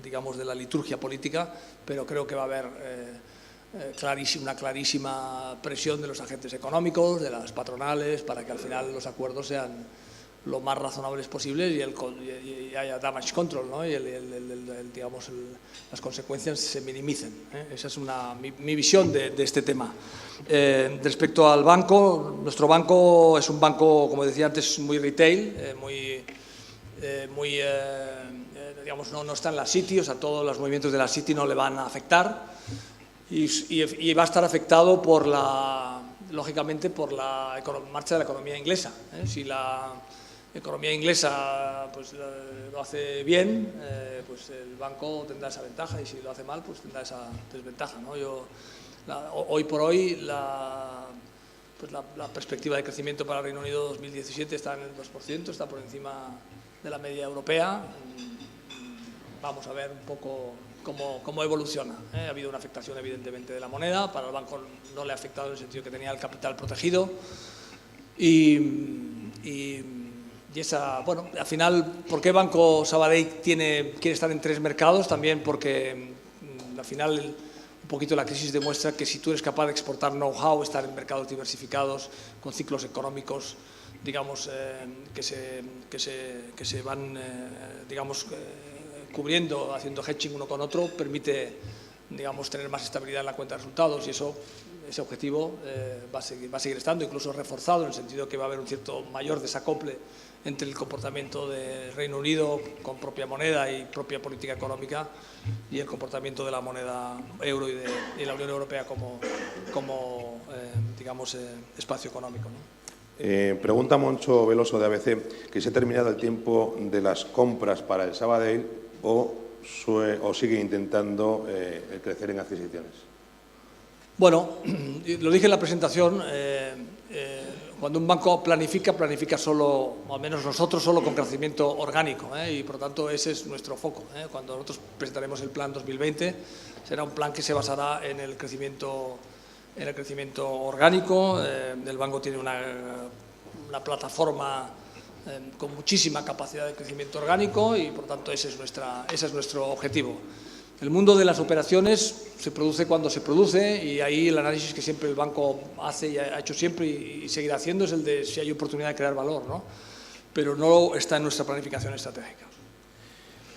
digamos, de la liturgia política, pero creo que va a haber una clarísima presión de los agentes económicos, de las patronales, para que al final los acuerdos sean lo más razonables posibles y haya damage control, ¿no?, y digamos, las consecuencias se minimicen, ¿eh? Esa es mi visión de este tema. Respecto al banco, nuestro banco es un banco, como decía antes, muy retail, digamos, no está en la City, o sea, todos los movimientos de la City no le van a afectar, y va a estar afectado lógicamente por la marcha de la economía inglesa, ¿eh? Si la economía inglesa pues lo hace bien, pues el banco tendrá esa ventaja, y si lo hace mal, pues tendrá esa desventaja, ¿no? Hoy por hoy la perspectiva de crecimiento para el Reino Unido 2017 está en el 2%, está por encima de la media europea. Vamos a ver un poco cómo evoluciona, ¿eh? Ha habido una afectación evidentemente de la moneda, para el banco no le ha afectado en el sentido que tenía el capital protegido, bueno, al final, ¿por qué Banco Sabadell quiere estar en 3 mercados? También porque al final un poquito la crisis demuestra que si tú eres capaz de exportar know-how, estar en mercados diversificados, con ciclos económicos, digamos, que se van, digamos, cubriendo, haciendo hedging uno con otro, permite, digamos, tener más estabilidad en la cuenta de resultados, y ese objetivo va a seguir estando, incluso reforzado, en el sentido que va a haber un cierto mayor desacople entre el comportamiento del Reino Unido con propia moneda y propia política económica y el comportamiento de la moneda euro y de la Unión Europea como digamos, espacio económico, ¿no? Pregunta Moncho Veloso de ABC que si ha terminado el tiempo de las compras para el Sabadell o sigue intentando crecer en adquisiciones. Bueno, lo dije en la presentación, cuando un banco planifica solo, o al menos nosotros, solo con crecimiento orgánico, y por lo tanto ese es nuestro foco. Cuando nosotros presentaremos el plan 2020, será un plan que se basará en el crecimiento orgánico. El banco tiene una plataforma con muchísima capacidad de crecimiento orgánico y por lo tanto ese es nuestro objetivo. El mundo de las operaciones se produce cuando se produce y ahí el análisis que siempre el banco hace y ha hecho siempre y seguirá haciendo es el de si hay oportunidad de crear valor, ¿no? Pero no está en nuestra planificación estratégica.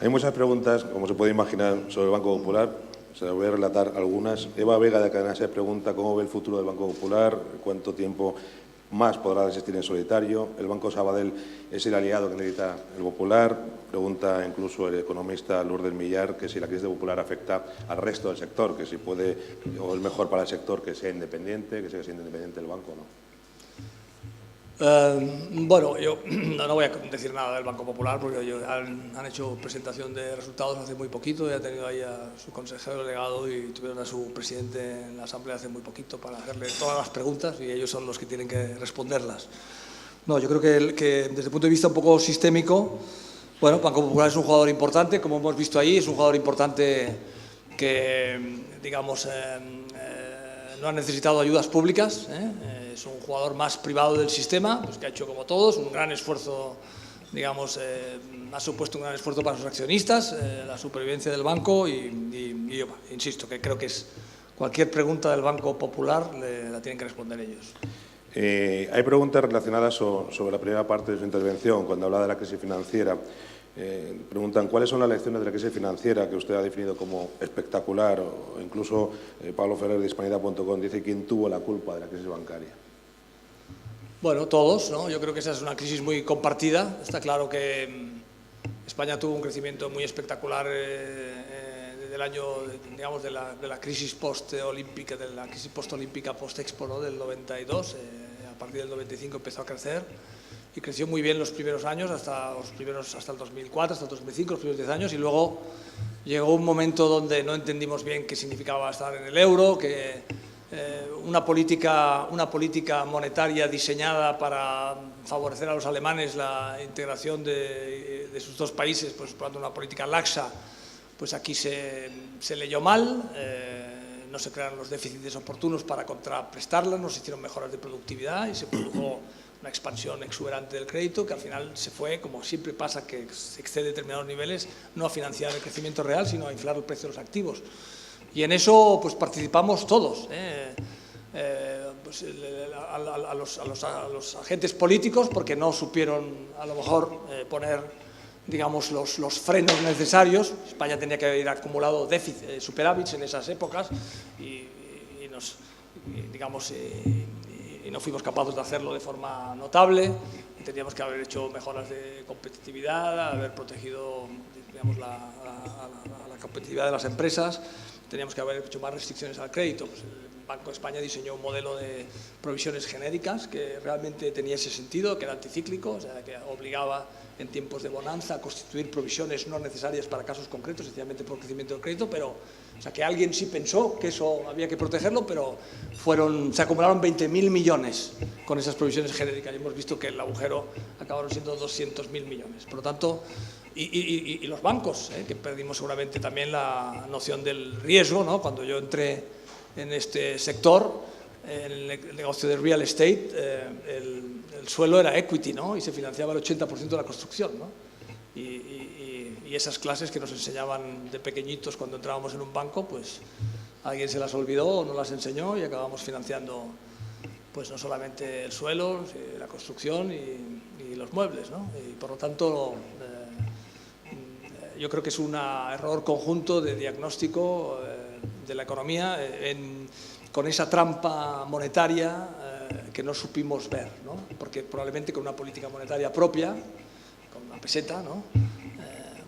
Hay muchas preguntas, como se puede imaginar, sobre el Banco Popular. Se las voy a relatar algunas. Eva Vega de Cadena SER pregunta cómo ve el futuro del Banco Popular, cuánto tiempo más podrá resistir en solitario. El Banco Sabadell es el aliado que necesita el Popular. Pregunta incluso el economista Lourdes Millar que si la crisis del Popular afecta al resto del sector, que si puede o es mejor para el sector que sea independiente, que siga siendo independiente el banco, ¿no? Bueno, yo no voy a decir nada del Banco Popular porque han hecho presentación de resultados hace muy poquito, ya ha tenido ahí a su consejero delegado y tuvieron a su presidente en la asamblea hace muy poquito para hacerle todas las preguntas y ellos son los que tienen que responderlas. No, yo creo que desde el punto de vista un poco sistémico, bueno, Banco Popular es un jugador importante, como hemos visto ahí, es un jugador importante que, digamos, no ha necesitado ayudas públicas, es un jugador más privado del sistema, pues que ha hecho como todos, un gran esfuerzo, digamos, ha supuesto un gran esfuerzo para sus accionistas, la supervivencia del banco y yo insisto que creo que es cualquier pregunta del Banco Popular la tienen que responder ellos. Hay preguntas relacionadas sobre la primera parte de su intervención, cuando hablaba de la crisis financiera. Preguntan cuáles son las lecciones de la crisis financiera que usted ha definido como espectacular, o incluso Pablo Ferrer de Hispanidad.com dice quién tuvo la culpa de la crisis bancaria. Bueno, todos, ¿no? Yo creo que esa es una crisis muy compartida. Está claro que España tuvo un crecimiento muy espectacular del año, digamos, de la crisis post-olímpica, post-Expo, ¿no? Del 92. A partir del 95 empezó a crecer y creció muy bien los primeros años, hasta el 2004, hasta el 2005, los primeros 10 años, y luego llegó un momento donde no entendimos bien qué significaba estar en el euro, que una política monetaria diseñada para favorecer a los alemanes la integración de sus dos países, pues por lo tanto una política laxa, pues aquí se leyó mal, no se crearon los déficits oportunos para contraprestarla, no se hicieron mejoras de productividad y se produjo una expansión exuberante del crédito que al final se fue, como siempre pasa que se excede determinados niveles, no a financiar el crecimiento real, sino a inflar el precio de los activos. Y en eso pues participamos todos, pues, a los agentes políticos porque no supieron a lo mejor poner, digamos, los frenos necesarios. España tenía que haber acumulado déficit, superávits en esas épocas y no fuimos capaces de hacerlo de forma notable. Teníamos que haber hecho mejoras de competitividad, haber protegido, digamos, la competitividad de las empresas. Teníamos que haber hecho más restricciones al crédito. Pues el Banco de España diseñó un modelo de provisiones genéricas que realmente tenía ese sentido, que era anticíclico, o sea, que obligaba en tiempos de bonanza a constituir provisiones no necesarias para casos concretos, sencillamente por crecimiento del crédito, pero o sea, que alguien sí pensó que eso había que protegerlo, pero se acumularon 20.000 millones con esas provisiones genéricas y hemos visto que el agujero acabaron siendo 200.000 millones. Por lo tanto, y los bancos, que perdimos seguramente también la noción del riesgo, ¿no? Cuando yo entré en este sector, en el negocio de real estate, el suelo era equity, ¿no? Y se financiaba el 80% de la construcción, ¿no? Y esas clases que nos enseñaban de pequeñitos cuando entrábamos en un banco, pues alguien se las olvidó o no las enseñó y acabamos financiando pues no solamente el suelo, la construcción y los muebles, ¿no? Y por lo tanto yo creo que es un error conjunto de diagnóstico de la economía con esa trampa monetaria que no supimos ver, ¿no? Porque probablemente con una política monetaria propia, con una peseta, ¿no?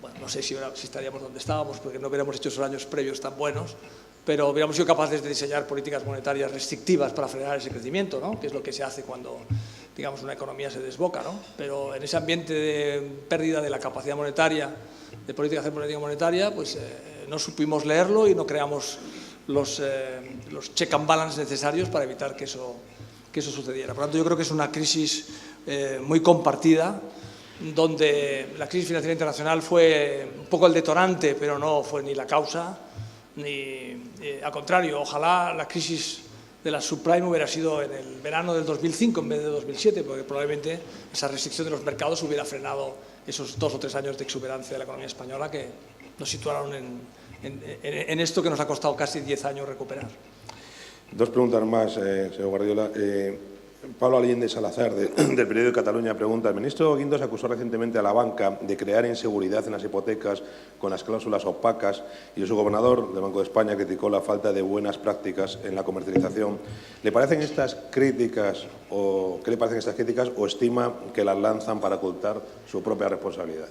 Bueno, no sé si estaríamos donde estábamos porque no hubiéramos hecho esos años previos tan buenos, pero hubiéramos sido capaces de diseñar políticas monetarias restrictivas para frenar ese crecimiento, ¿no? Que es lo que se hace cuando, digamos, una economía se desboca, ¿no? Pero en ese ambiente de pérdida de la capacidad monetaria, de política de política monetaria, pues no supimos leerlo y no creamos los check and balance necesarios para evitar que eso sucediera. Por lo tanto, yo creo que es una crisis muy compartida, donde la crisis financiera internacional fue un poco el detonante, pero no fue ni la causa, ni al contrario, ojalá la crisis de la subprime hubiera sido en el verano del 2005 en vez de 2007, porque probablemente esa restricción de los mercados hubiera frenado esos 2 o 3 años de exuberancia de la economía española que nos situaron en en esto que nos ha costado casi 10 años recuperar. Dos preguntas más, señor Guardiola. Pablo Allende Salazar, del periódico Cataluña, pregunta: el ministro Guindos acusó recientemente a la banca de crear inseguridad en las hipotecas con las cláusulas opacas, y el subgobernador del Banco de España criticó la falta de buenas prácticas en la comercialización. ¿Le parecen estas críticas o qué le parecen estas críticas, o estima que las lanzan para ocultar su propia responsabilidad?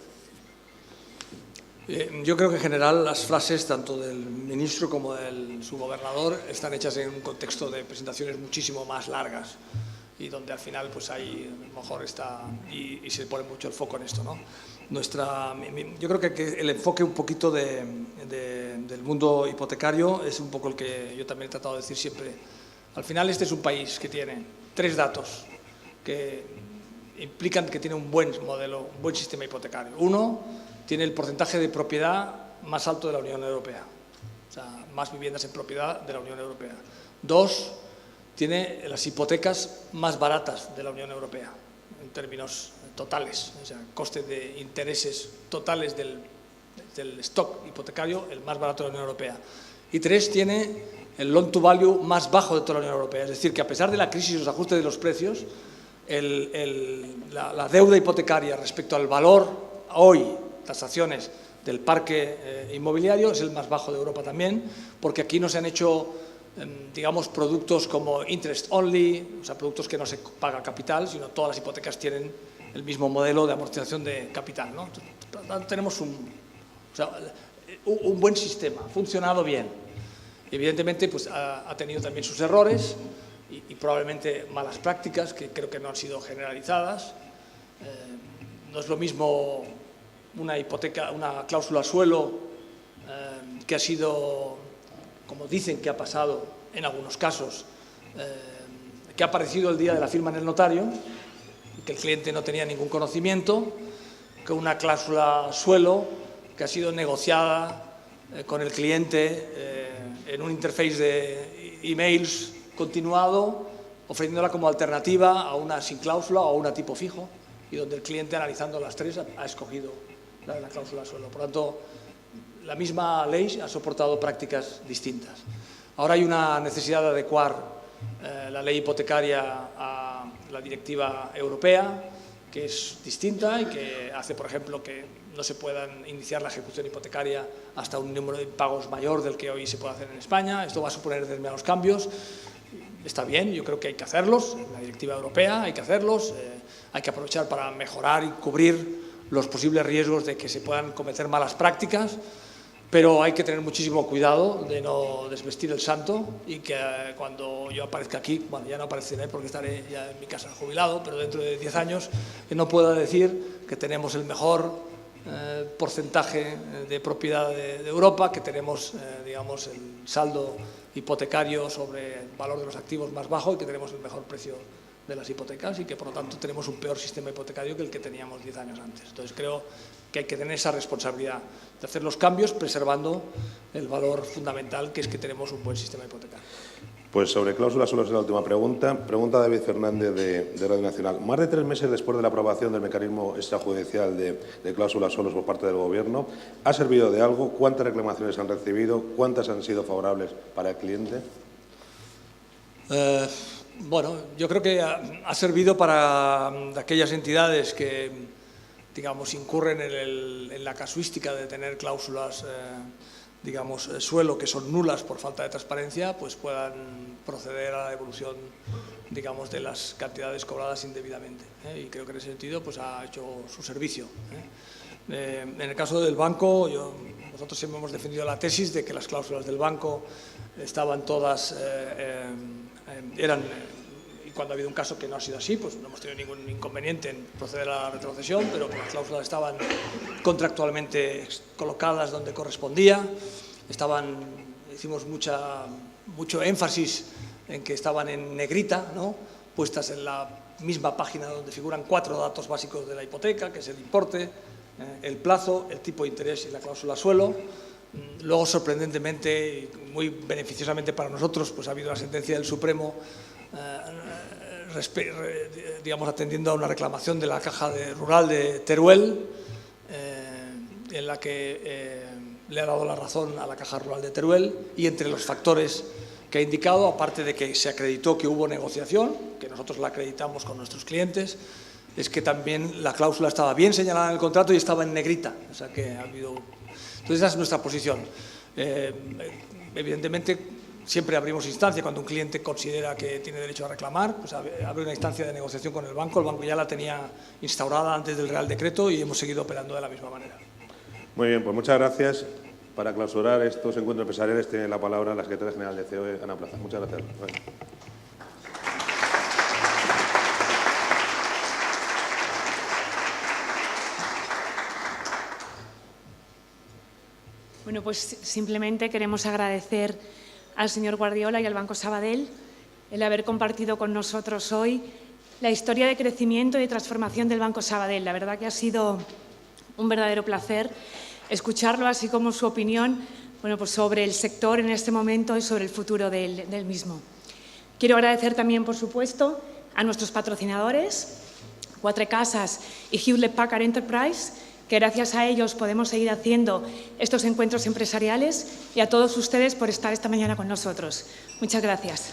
Yo creo que en general las frases tanto del ministro como del subgobernador están hechas en un contexto de presentaciones muchísimo más largas, y donde al final pues ahí mejor está y se pone mucho el foco en esto, ¿no? Yo creo que el enfoque un poquito del mundo hipotecario es un poco el que yo también he tratado de decir siempre. Al final este es un país que tiene 3 datos que implican que tiene un buen modelo, un buen sistema hipotecario. Uno, tiene el porcentaje de propiedad más alto de la Unión Europea, o sea, más viviendas en propiedad de la Unión Europea. 2, tiene las hipotecas más baratas de la Unión Europea, en términos totales, o sea, coste de intereses totales del stock hipotecario, el más barato de la Unión Europea. Y 3, tiene el loan to value más bajo de toda la Unión Europea, es decir, que a pesar de la crisis y los ajustes de los precios, la deuda hipotecaria respecto al valor hoy, tasaciones del parque inmobiliario, es el más bajo de Europa también, porque aquí no se han hecho, digamos, productos como interest only, o sea, productos que no se paga capital, sino todas las hipotecas tienen el mismo modelo de amortización de capital, ¿no? Tenemos un buen sistema, ha funcionado bien. Evidentemente, pues ha tenido también sus errores y probablemente malas prácticas que creo que no han sido generalizadas. No es lo mismo una hipoteca, una cláusula suelo que ha sido, como dicen que ha pasado en algunos casos, que ha aparecido el día de la firma en el notario y que el cliente no tenía ningún conocimiento, que una cláusula suelo que ha sido negociada con el cliente en un interface de emails continuado, ofreciéndola como alternativa a una sin cláusula o a una tipo fijo, y donde el cliente, analizando las 3, ha escogido la cláusula suelo. Por lo tanto, la misma ley ha soportado prácticas distintas. Ahora hay una necesidad de adecuar la ley hipotecaria a la directiva europea, que es distinta y que hace, por ejemplo, que no se puedan iniciar la ejecución hipotecaria hasta un número de pagos mayor del que hoy se puede hacer en España. Esto va a suponer determinados cambios. Está bien, yo creo que hay que hacerlos, en la directiva europea hay que hacerlos, hay que aprovechar para mejorar y cubrir los posibles riesgos de que se puedan cometer malas prácticas, pero hay que tener muchísimo cuidado de no desvestir el santo y que cuando yo aparezca aquí, bueno, ya no apareceré porque estaré ya en mi casa jubilado, pero dentro de 10 años, que no pueda decir que tenemos el mejor porcentaje de propiedad de Europa, que tenemos, digamos, el saldo hipotecario sobre el valor de los activos más bajo y que tenemos el mejor precio de las hipotecas y que, por lo tanto, tenemos un peor sistema hipotecario que el que teníamos 10 años antes. Entonces, creo que hay que tener esa responsabilidad de hacer los cambios preservando el valor fundamental, que es que tenemos un buen sistema hipotecario. Pues sobre cláusulas solo es la última pregunta. Pregunta David Fernández de Radio Nacional. Más de 3 meses después de la aprobación del mecanismo extrajudicial de cláusulas solos por parte del Gobierno, ¿ha servido de algo? ¿Cuántas reclamaciones han recibido? ¿Cuántas han sido favorables para el cliente? Bueno, yo creo que ha servido para aquellas entidades que, digamos, incurren en la casuística de tener cláusulas digamos, suelo que son nulas por falta de transparencia, pues puedan proceder a la devolución, digamos, de las cantidades cobradas indebidamente. Y creo que en ese sentido pues ha hecho su servicio. En el caso del banco, nosotros siempre hemos defendido la tesis de que las cláusulas del banco estaban todas, y cuando ha habido un caso que no ha sido así, pues no hemos tenido ningún inconveniente en proceder a la retrocesión, pero las cláusulas estaban contractualmente colocadas donde correspondía, hicimos mucho énfasis en que estaban en negrita, ¿no?, puestas en la misma página donde figuran 4 datos básicos de la hipoteca, que es el importe, el plazo, el tipo de interés y la cláusula suelo. Luego, sorprendentemente y muy beneficiosamente para nosotros, pues ha habido una sentencia del Supremo digamos, atendiendo a una reclamación de la Caja Rural de Teruel, en la que le ha dado la razón a la Caja Rural de Teruel, y entre los factores que ha indicado, aparte de que se acreditó que hubo negociación, que nosotros la acreditamos con nuestros clientes, es que también la cláusula estaba bien señalada en el contrato y estaba en negrita. O sea que ha habido... Entonces, esa es nuestra posición. Evidentemente, siempre abrimos instancia cuando un cliente considera que tiene derecho a reclamar, pues abre una instancia de negociación con el banco ya la tenía instaurada antes del Real Decreto y hemos seguido operando de la misma manera. Muy bien, pues muchas gracias. Para clausurar estos encuentros empresariales tiene la palabra la secretaria general de COE, Ana Plaza. Muchas gracias. Bueno, pues simplemente queremos agradecer al señor Guardiola y al Banco Sabadell el haber compartido con nosotros hoy la historia de crecimiento y de transformación del Banco Sabadell. La verdad que ha sido un verdadero placer escucharlo, así como su opinión pues sobre el sector en este momento y sobre el futuro del mismo. Quiero agradecer también, por supuesto, a nuestros patrocinadores, Quatre Casas y Hewlett Packard Enterprise, que gracias a ellos podemos seguir haciendo estos encuentros empresariales, y a todos ustedes por estar esta mañana con nosotros. Muchas gracias.